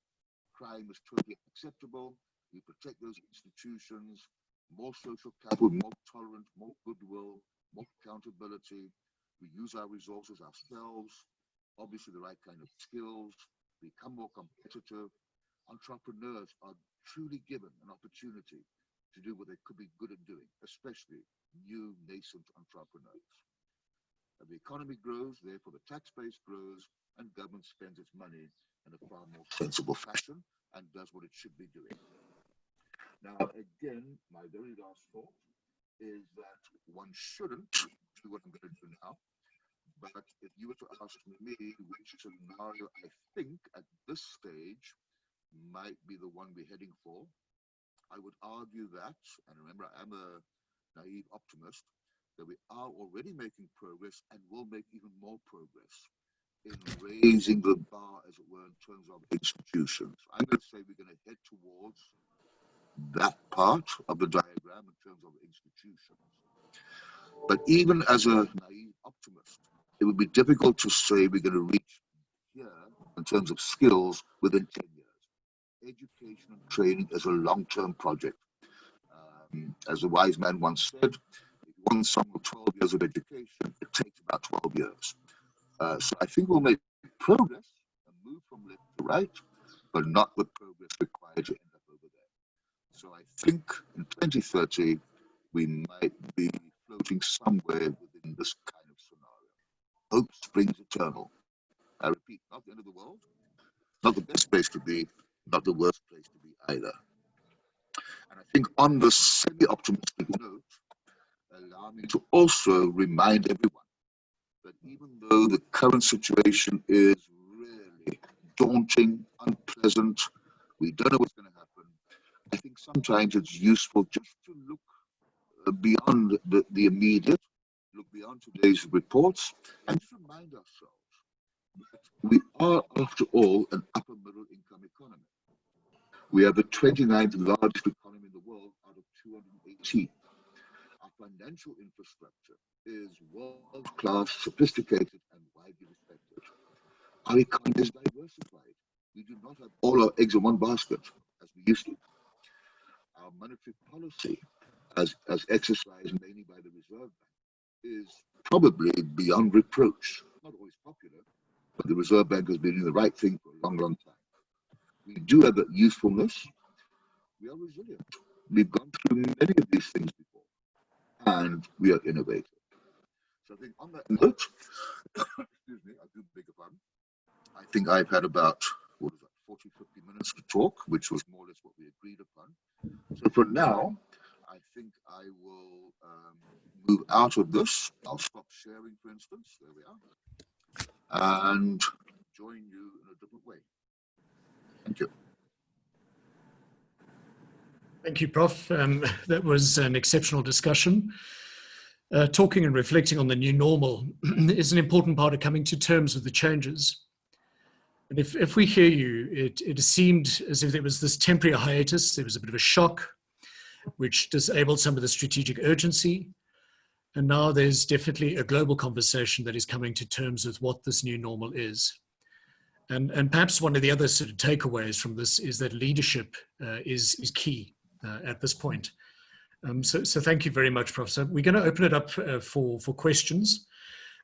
Crime is totally unacceptable. We protect those institutions, more social capital, more tolerance, more goodwill, more accountability. We use our resources ourselves, obviously the right kind of skills, become more competitive. Entrepreneurs are truly given an opportunity to do what they could be good at doing, especially new nascent entrepreneurs. And the economy grows, therefore the tax base grows, and government spends its money in a far more sensible fashion and does what it should be doing. Now, again, my very last thought is that one shouldn't do what I'm going to do now, but if you were to ask me which scenario I think at this stage might be the one we're heading for, I would argue that, and remember, I am a naive optimist, that we are already making progress and will make even more progress in raising the bar, as it were, in terms of institutions. I'm going to say we're going to head towards that part of the diagram in terms of institutions. But even as a naive optimist, it would be difficult to say we're going to reach here in terms of skills within 10 years. Education and training is a long-term project. As a wise man once said, if you want someone 12 years of education, it takes about 12 years. So I think we'll make progress and move from left to right, but not the progress required to end up over there. So I think in 2030, we might be floating somewhere within this kind of scenario. Hope springs eternal. I repeat, not the end of the world, not the best place to be, not the worst place to be either. And I think on the semi-optimistic note, allow me to also remind everyone that even though the current situation is really daunting, unpleasant, we don't know what's going to happen, I think sometimes it's useful just to look beyond the immediate, look beyond today's reports, and just remind ourselves that we are, after all, an upper middle income economy. We are the 29th largest economy in the world out of 218. Our financial infrastructure is world-class, sophisticated, and widely respected. Our economy is diversified. We do not have all our eggs in one basket, as we used to. Our monetary policy, as exercised mainly by the Reserve Bank, is probably beyond reproach. Not always popular, but the Reserve Bank has been doing the right thing for a long, long time. We do have that usefulness. We are resilient. We've gone through many of these things before, and we are innovative. So I think on that note, excuse me, I do beg your pardon. I think I've had about, 40, 50 minutes to talk, which was more or less what we agreed upon. So for now, I think I will move out of this. I'll stop sharing, for instance. There we are. And join you in a different way. Thank you. Thank you, Prof. That was an exceptional discussion. Talking and reflecting on the new normal is an important part of coming to terms with the changes. And if we hear you, it seemed as if there was this temporary hiatus, there was a bit of a shock, which disabled some of the strategic urgency. And now there's definitely a global conversation that is coming to terms with what this new normal is. And perhaps one of the other sort of takeaways from this is that leadership is key at this point. So thank you very much, Prof. So we're going to open it up for questions.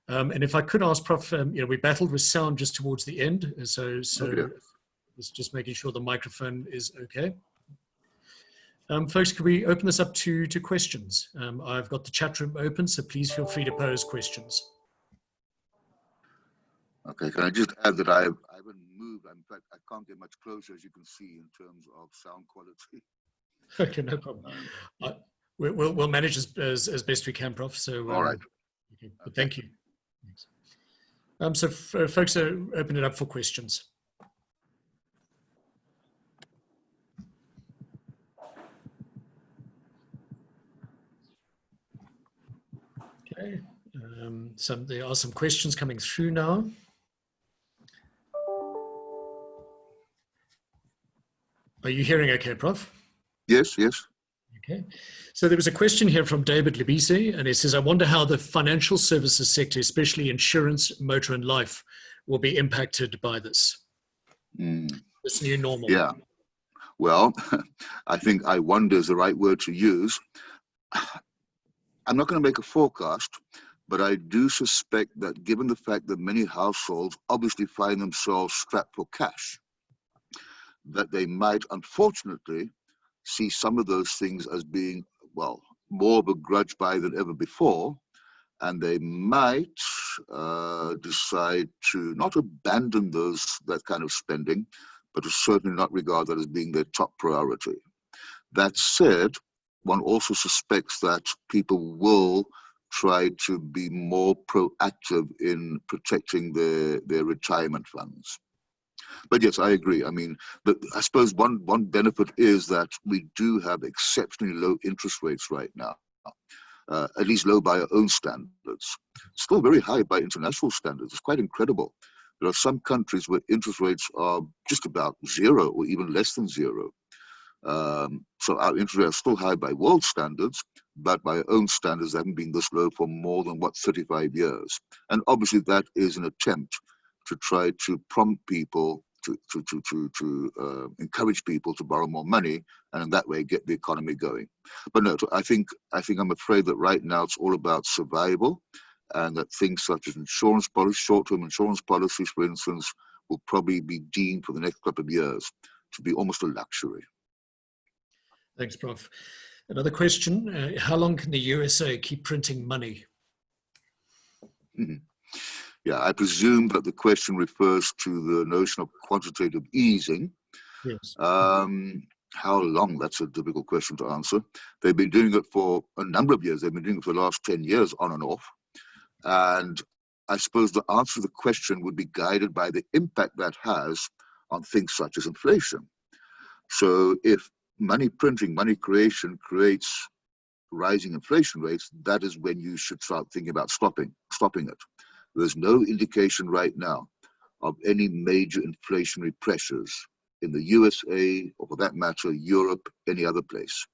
And if I could ask, Prof, we battled with sound just towards the end. So just making sure the microphone is okay. Folks, can we open this up to questions? I've got the chat room open, so please feel free to pose questions. Okay, can I just add that I haven't moved. In fact, I can't get much closer, as you can see, in terms of sound quality. Okay, no problem. We'll manage as best we can, Prof. So, all right. Okay. But thank you. Thanks. So folks, open it up for questions. Okay, there are some questions coming through now. Are you hearing okay, Prof? Yes, yes. Okay, so there was a question here from David Libisi, and it says, I wonder how the financial services sector, especially insurance, motor and life, will be impacted by this, this new normal. Yeah, well, I think I wonder is the right word to use. I'm not going to make a forecast, but I do suspect that given the fact that many households obviously find themselves strapped for cash, that they might unfortunately see some of those things as being, well, more of a grudge buy than ever before, and they might decide to not abandon that kind of spending, but to certainly not regard that as being their top priority. That said, one also suspects that people will try to be more proactive in protecting their retirement funds. But yes, I agree. I mean, I suppose one benefit is that we do have exceptionally low interest rates right now, at least low by our own standards. Still very high by international standards. It's quite incredible. There are some countries where interest rates are just about zero or even less than zero. So our interest rates are still high by world standards, but by our own standards, they haven't been this low for more than, 35 years. And obviously that is an attempt to try to prompt people, to encourage people to borrow more money, and in that way get the economy going. But no, I think I'm afraid that right now it's all about survival, and that things such as insurance policies, short-term insurance policies, for instance, will probably be deemed for the next couple of years to be almost a luxury. Thanks, Prof. Another question, how long can the USA keep printing money? Yeah, I presume that the question refers to the notion of quantitative easing. Yes. How long? That's a difficult question to answer. They've been doing it for a number of years. They've been doing it for the last 10 years on and off. And I suppose the answer to the question would be guided by the impact that has on things such as inflation. So if money printing, money creation creates rising inflation rates, that is when you should start thinking about stopping it. There's no indication right now of any major inflationary pressures in the USA, or for that matter, Europe, any other place.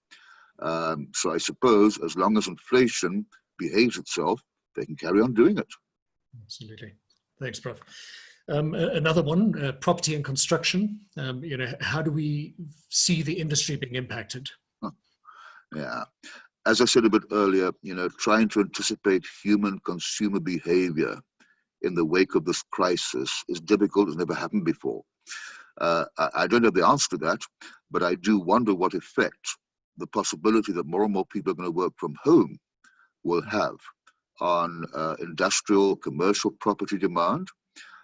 So I suppose as long as inflation behaves itself, they can carry on doing it. Absolutely. Thanks, Prof. Another one, property and construction. How do we see the industry being impacted? Yeah. As I said a bit earlier, trying to anticipate human consumer behavior in the wake of this crisis is difficult. It's never happened before. I don't know the answer to that, but I do wonder what effect the possibility that more and more people are going to work from home will have on industrial, commercial property demand.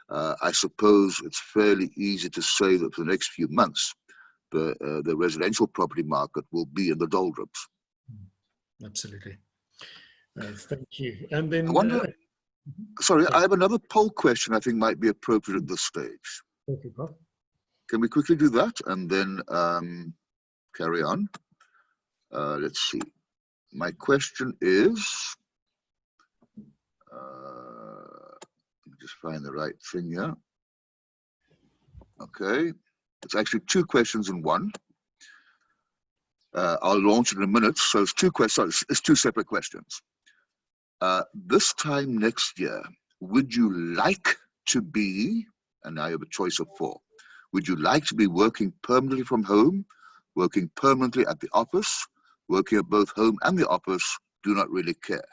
I suppose it's fairly easy to say that for the next few months, the residential property market will be in the doldrums. Absolutely. Thank you. And then, I wonder, sorry, I have another poll question I think might be appropriate at this stage. Thank you, Prof. Can we quickly do that and then carry on? Let's see. My question is, let me just find the right thing here. Okay, it's actually two questions in one. I'll launch it in a minute. So it's two questions. It's two separate questions. This time next year, would you like to be, and I have a choice of four, would you like to be working permanently from home, working permanently at the office, working at both home and the office, do not really care?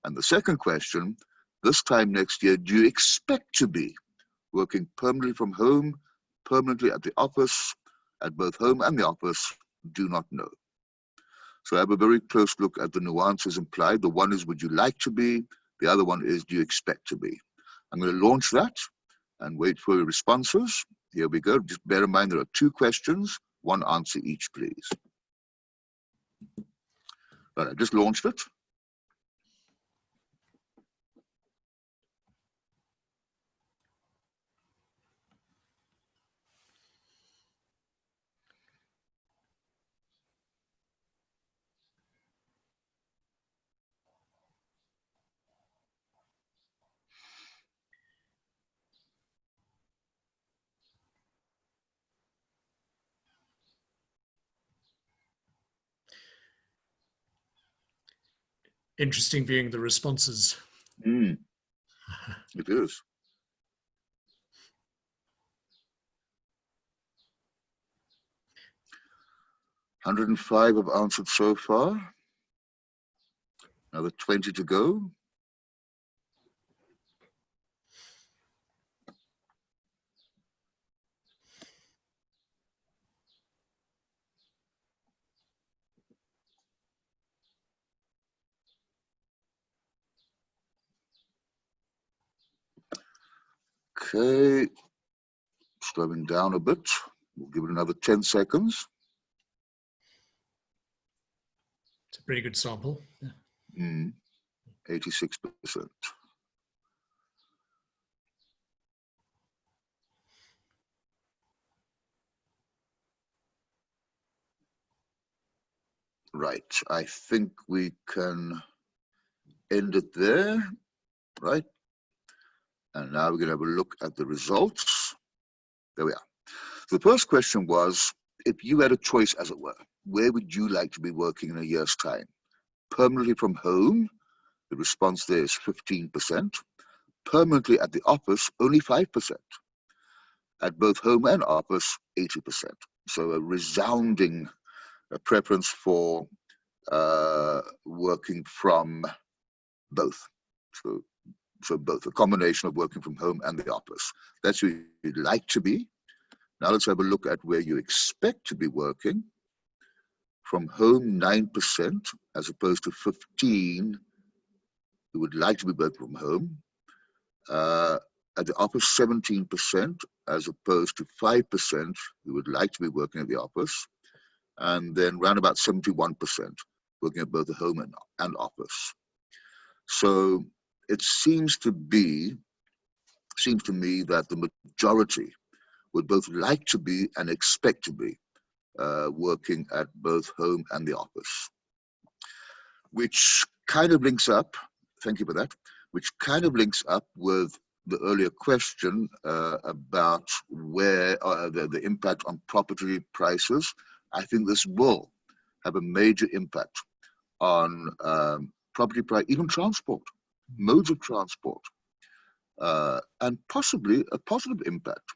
And the second question, this time next year, do you expect to be working permanently from home, permanently at the office, at both home and the office, do not know? So have a very close look at the nuances implied. The one is, would you like to be? The other one is, do you expect to be? I'm going to launch that and wait for your responses. Here we go. Just bear in mind there are 2 questions, 1 answer each, please. Right, I just launched it. Interesting viewing the responses. It is. "105 have answered so far. Another 20 to go. Okay, slowing down a bit. We'll give it another 10 seconds. It's a pretty good sample. Yeah. 86%. Right, I think we can end it there, right? And now we're going to have a look at the results. There we are. So the first question was, if you had a choice, as it were, where would you like to be working in a year's time? Permanently from home, the response there is 15%. Permanently at the office, only 5%. At both home and office, 80%. So a resounding preference for working from both. So both, a combination of working from home and the office. That's where you'd like to be. Now let's have a look at where you expect to be working. From home, 9%, as opposed to 15% who would like to be working from home. At the office, 17%, as opposed to 5% who would like to be working at the office. And then round about 71% working at both the home and office. So it seems to me that the majority would both like to be and expect to be working at both home and the office, which kind of links up, thank you for that, which kind of links up with the earlier question about where the impact on property prices. I think this will have a major impact on property price, even transport, modes of transport, and possibly a positive impact.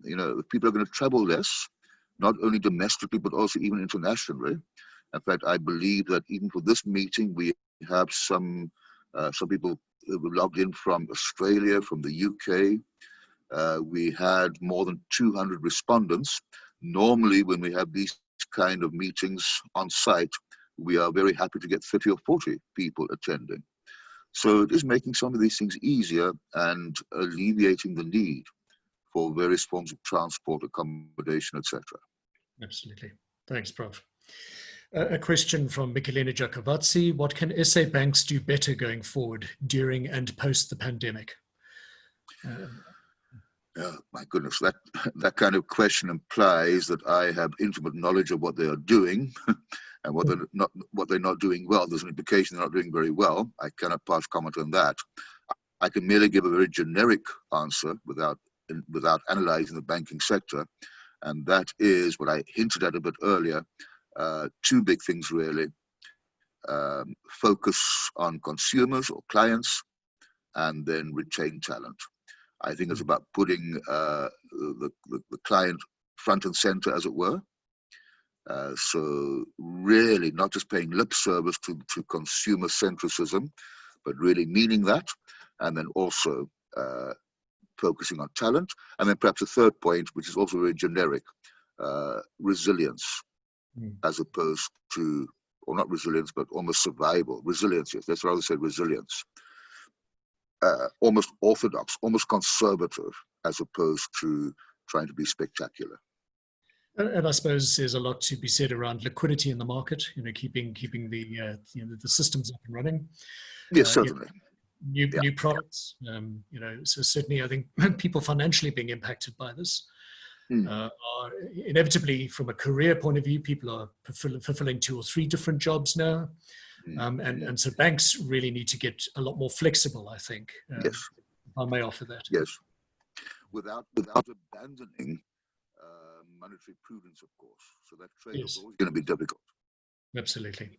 You know, people are going to travel less, not only domestically, but also even internationally. In fact, I believe that even for this meeting, we have some people who logged in from Australia, from the UK. We had more than 200 respondents. Normally, when we have these kind of meetings on site, we are very happy to get 30 or 40 people attending. So it is making some of these things easier and alleviating the need for various forms of transport, accommodation, etc. Absolutely. Thanks, Prof. A question from Michelina Giacovazzi. What can SA banks do better going forward during and post the pandemic? My goodness, that kind of question implies that I have intimate knowledge of what they are doing and what they're not doing well. There's an implication they're not doing very well. I cannot pass comment on that. I can merely give a very generic answer without analyzing the banking sector, and that is what I hinted at a bit earlier. 2 big things really: focus on consumers or clients, and then retain talent. I think it's about putting the client front and center, as it were. So really not just paying lip service to consumer centricism, but really meaning that, and then also focusing on talent. And then perhaps a third point, which is also very generic, resilience, as opposed to or not resilience, but almost survival, resilience, yes, let's rather say resilience, almost orthodox, almost conservative, as opposed to trying to be spectacular. And I suppose there's a lot to be said around liquidity in the market, keeping the the systems up and running. Yes, certainly. New products, so certainly I think people financially being impacted by this are inevitably, from a career point of view, people are fulfilling 2 or 3 different jobs now. And so banks really need to get a lot more flexible, I think. Yes. If I may offer that. Yes. Without abandoning monetary prudence, of course. So that trade-off is always going to be difficult. Absolutely.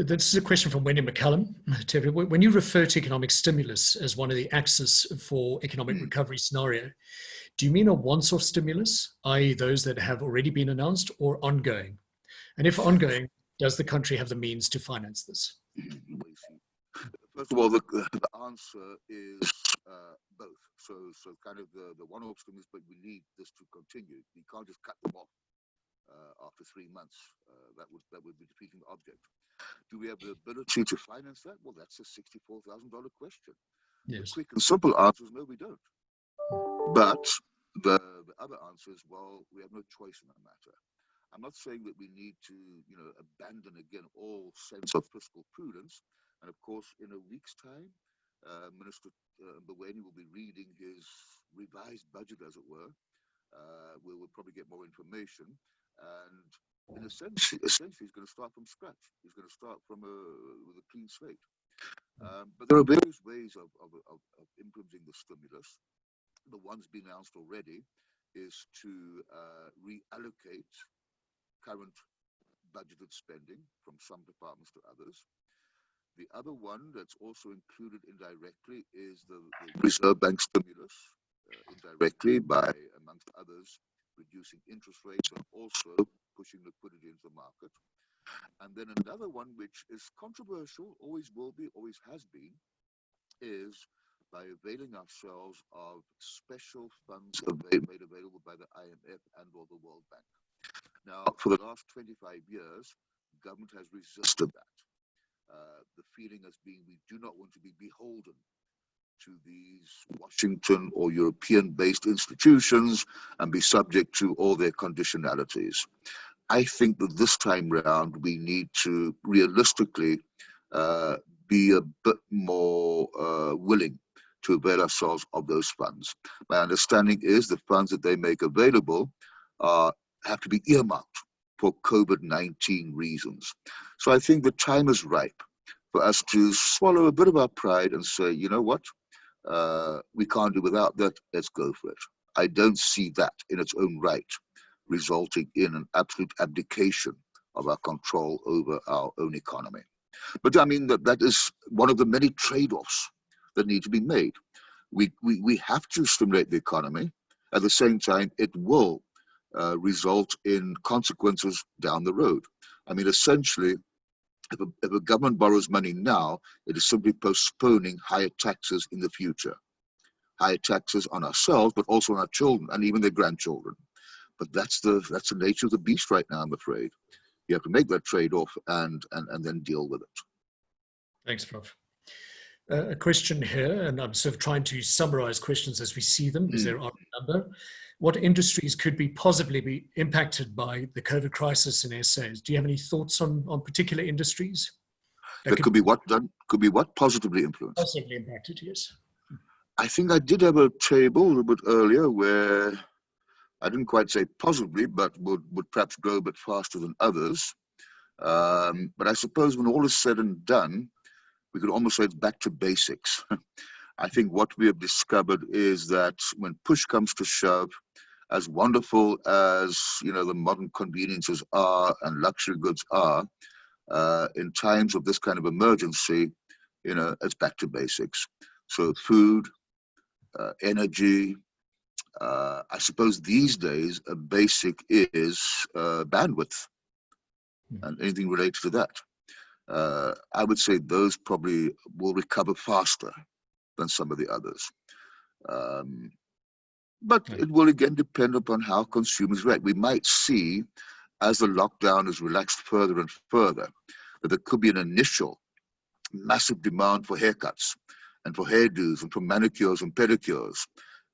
This is a question from Wendy McCallum. Terry, when you refer to economic stimulus as one of the axes for economic recovery scenario, do you mean a once-off stimulus, i.e. those that have already been announced, or ongoing? And if ongoing, does the country have the means to finance this? First of all, the answer is both. So kind of the one-off stimulus, but we need this to continue. We can't just cut them off after 3 months. That would be defeating the object. Do we have the ability to finance that? Well, that's a $64,000 question. Yes. The quick and simple answer is no, we don't. But the other answer is, well, we have no choice in the matter. I'm not saying that we need to, abandon again all sense of fiscal prudence. And of course, in a week's time, Minister Mboweni will be reading his revised budget, as it were. We'll probably get more information. And in a sense, essentially, he's going to start from scratch. He's going to start with a clean slate. But there are various ways of implementing the stimulus. The one's been announced already is to reallocate current budgeted spending from some departments to others. The other one that's also included indirectly is the Reserve Bank stimulus, indirectly by, amongst others, reducing interest rates and also pushing liquidity into the market. And then another one, which is controversial, always will be, always has been, is by availing ourselves of special funds made available by the IMF and or the World Bank. Now, for the last 25 years, government has resisted that. The feeling has been we do not want to be beholden to these Washington or European-based institutions and be subject to all their conditionalities. I think that this time round we need to realistically be a bit more willing to avail ourselves of those funds. My understanding is the funds that they make available have to be earmarked for COVID-19 reasons. So I think the time is ripe for us to swallow a bit of our pride and say, you know what, we can't do without that, let's go for it. I don't see that in its own right resulting in an absolute abdication of our control over our own economy. But I mean, that is one of the many trade-offs that need to be made. We have to stimulate the economy. At the same time, it will result in consequences down the road. I mean, essentially, if a government borrows money now, it is simply postponing higher taxes in the future. Higher taxes on ourselves, but also on our children and even their grandchildren. But that's the nature of the beast right now, I'm afraid. You have to make that trade-off and then deal with it. Thanks, Prof. A question here, and I'm sort of trying to summarize questions as we see them, because there are a number. What industries could possibly be impacted by the COVID crisis in SA? Do you have any thoughts on particular industries? That could be what done? Could be what positively influenced? Positively impacted, yes. I think I did have a table a little bit earlier where I didn't quite say positively, but would perhaps grow a bit faster than others. But I suppose when all is said and done, we could almost say it's back to basics. I think what we have discovered is that when push comes to shove, as wonderful as the modern conveniences are and luxury goods are, in times of this kind of emergency, it's back to basics. So food, energy. I suppose these days a basic is bandwidth and anything related to that. I would say those probably will recover faster than some of the others. But it will again depend upon how consumers react. We might see as the lockdown is relaxed further and further, that there could be an initial massive demand for haircuts and for hairdos and for manicures and pedicures.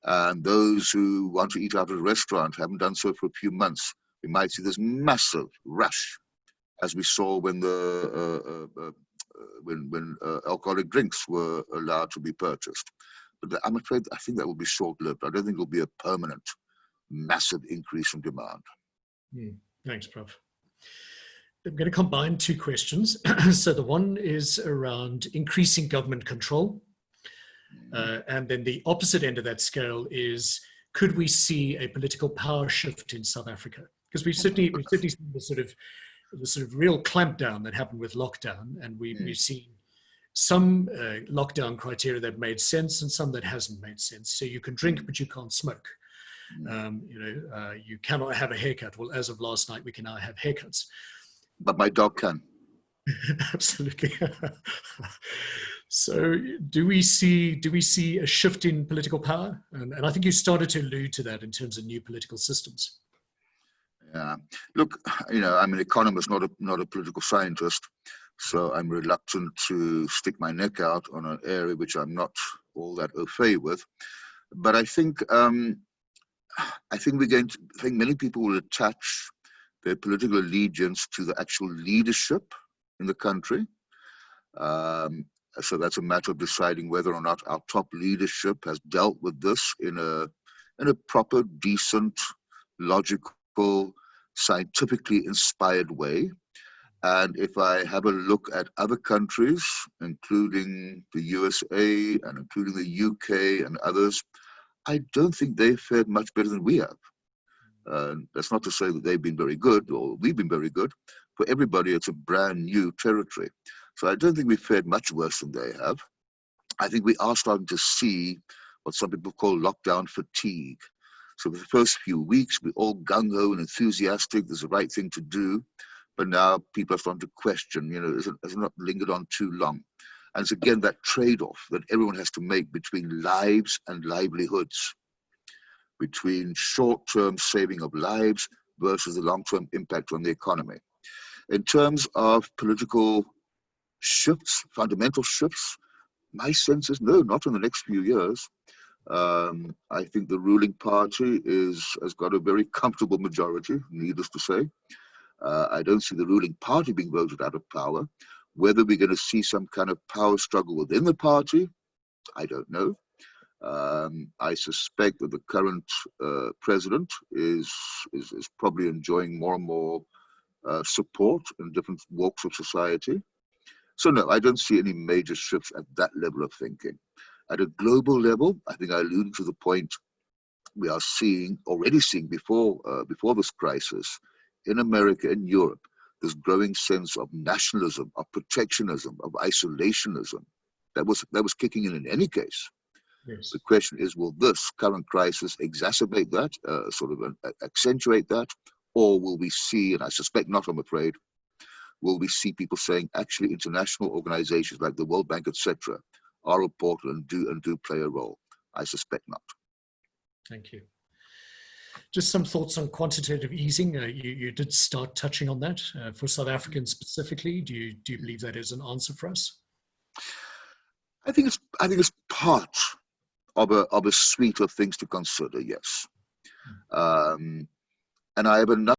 And those who want to eat out at a restaurant haven't done so for a few months. We might see this massive rush, as we saw when when alcoholic drinks were allowed to be purchased. But I'm afraid, I think that will be short-lived. I don't think it will be a permanent, massive increase in demand. Thanks, Prof. I'm going to combine two questions. So the one is around increasing government control. And then the opposite end of that scale is, could we see a political power shift in South Africa? Because we've certainly seen the sort of real clampdown that happened with lockdown, and we've seen some lockdown criteria that made sense and some that hasn't made sense. So you can drink, but you can't smoke. You cannot have a haircut. Well, as of last night, we can now have haircuts. But my dog can. Absolutely. So do we see a shift in political power? And I think you started to allude to that in terms of new political systems. Yeah. Look, I'm an economist, not a political scientist, so I'm reluctant to stick my neck out on an area which I'm not all that au fait with. But I think many people will attach their political allegiance to the actual leadership in the country. So that's a matter of deciding whether or not our top leadership has dealt with this in a proper, decent, logical, scientifically inspired way. And if I have a look at other countries, including the USA and including the UK and others, I don't think they've fared much better than we have. That's not to say that they've been very good or we've been very good. For everybody, it's a brand new territory. So I don't think we've fared much worse than they have. I think we are starting to see what some people call lockdown fatigue. So for the first few weeks, we're all gung-ho and enthusiastic. There's the right thing to do. But now people are starting to question, has it not lingered on too long? And it's again that trade-off that everyone has to make between lives and livelihoods, between short-term saving of lives versus the long-term impact on the economy. In terms of political shifts, fundamental shifts, my sense is no, not in the next few years. I think the ruling party has got a very comfortable majority, needless to say. I don't see the ruling party being voted out of power. Whether we're going to see some kind of power struggle within the party, I don't know. I suspect that the current president is probably enjoying more and more support in different walks of society. So no, I don't see any major shifts at that level of thinking. At a global level, I think I alluded to the point we are already seeing before this crisis, in America and Europe, this growing sense of nationalism, of protectionism, of isolationism that was kicking in any case. Yes. The question is, will this current crisis exacerbate that, accentuate that, or will we see, and I suspect not, I'm afraid, will we see people saying, actually, international organizations like the World Bank, etc., are important and do play a role? I suspect not. Thank you. Just some thoughts on quantitative easing. You did start touching on that. For South Africans specifically, do you believe that is an answer for us? I think it's part of a suite of things to consider. Yes, and I have another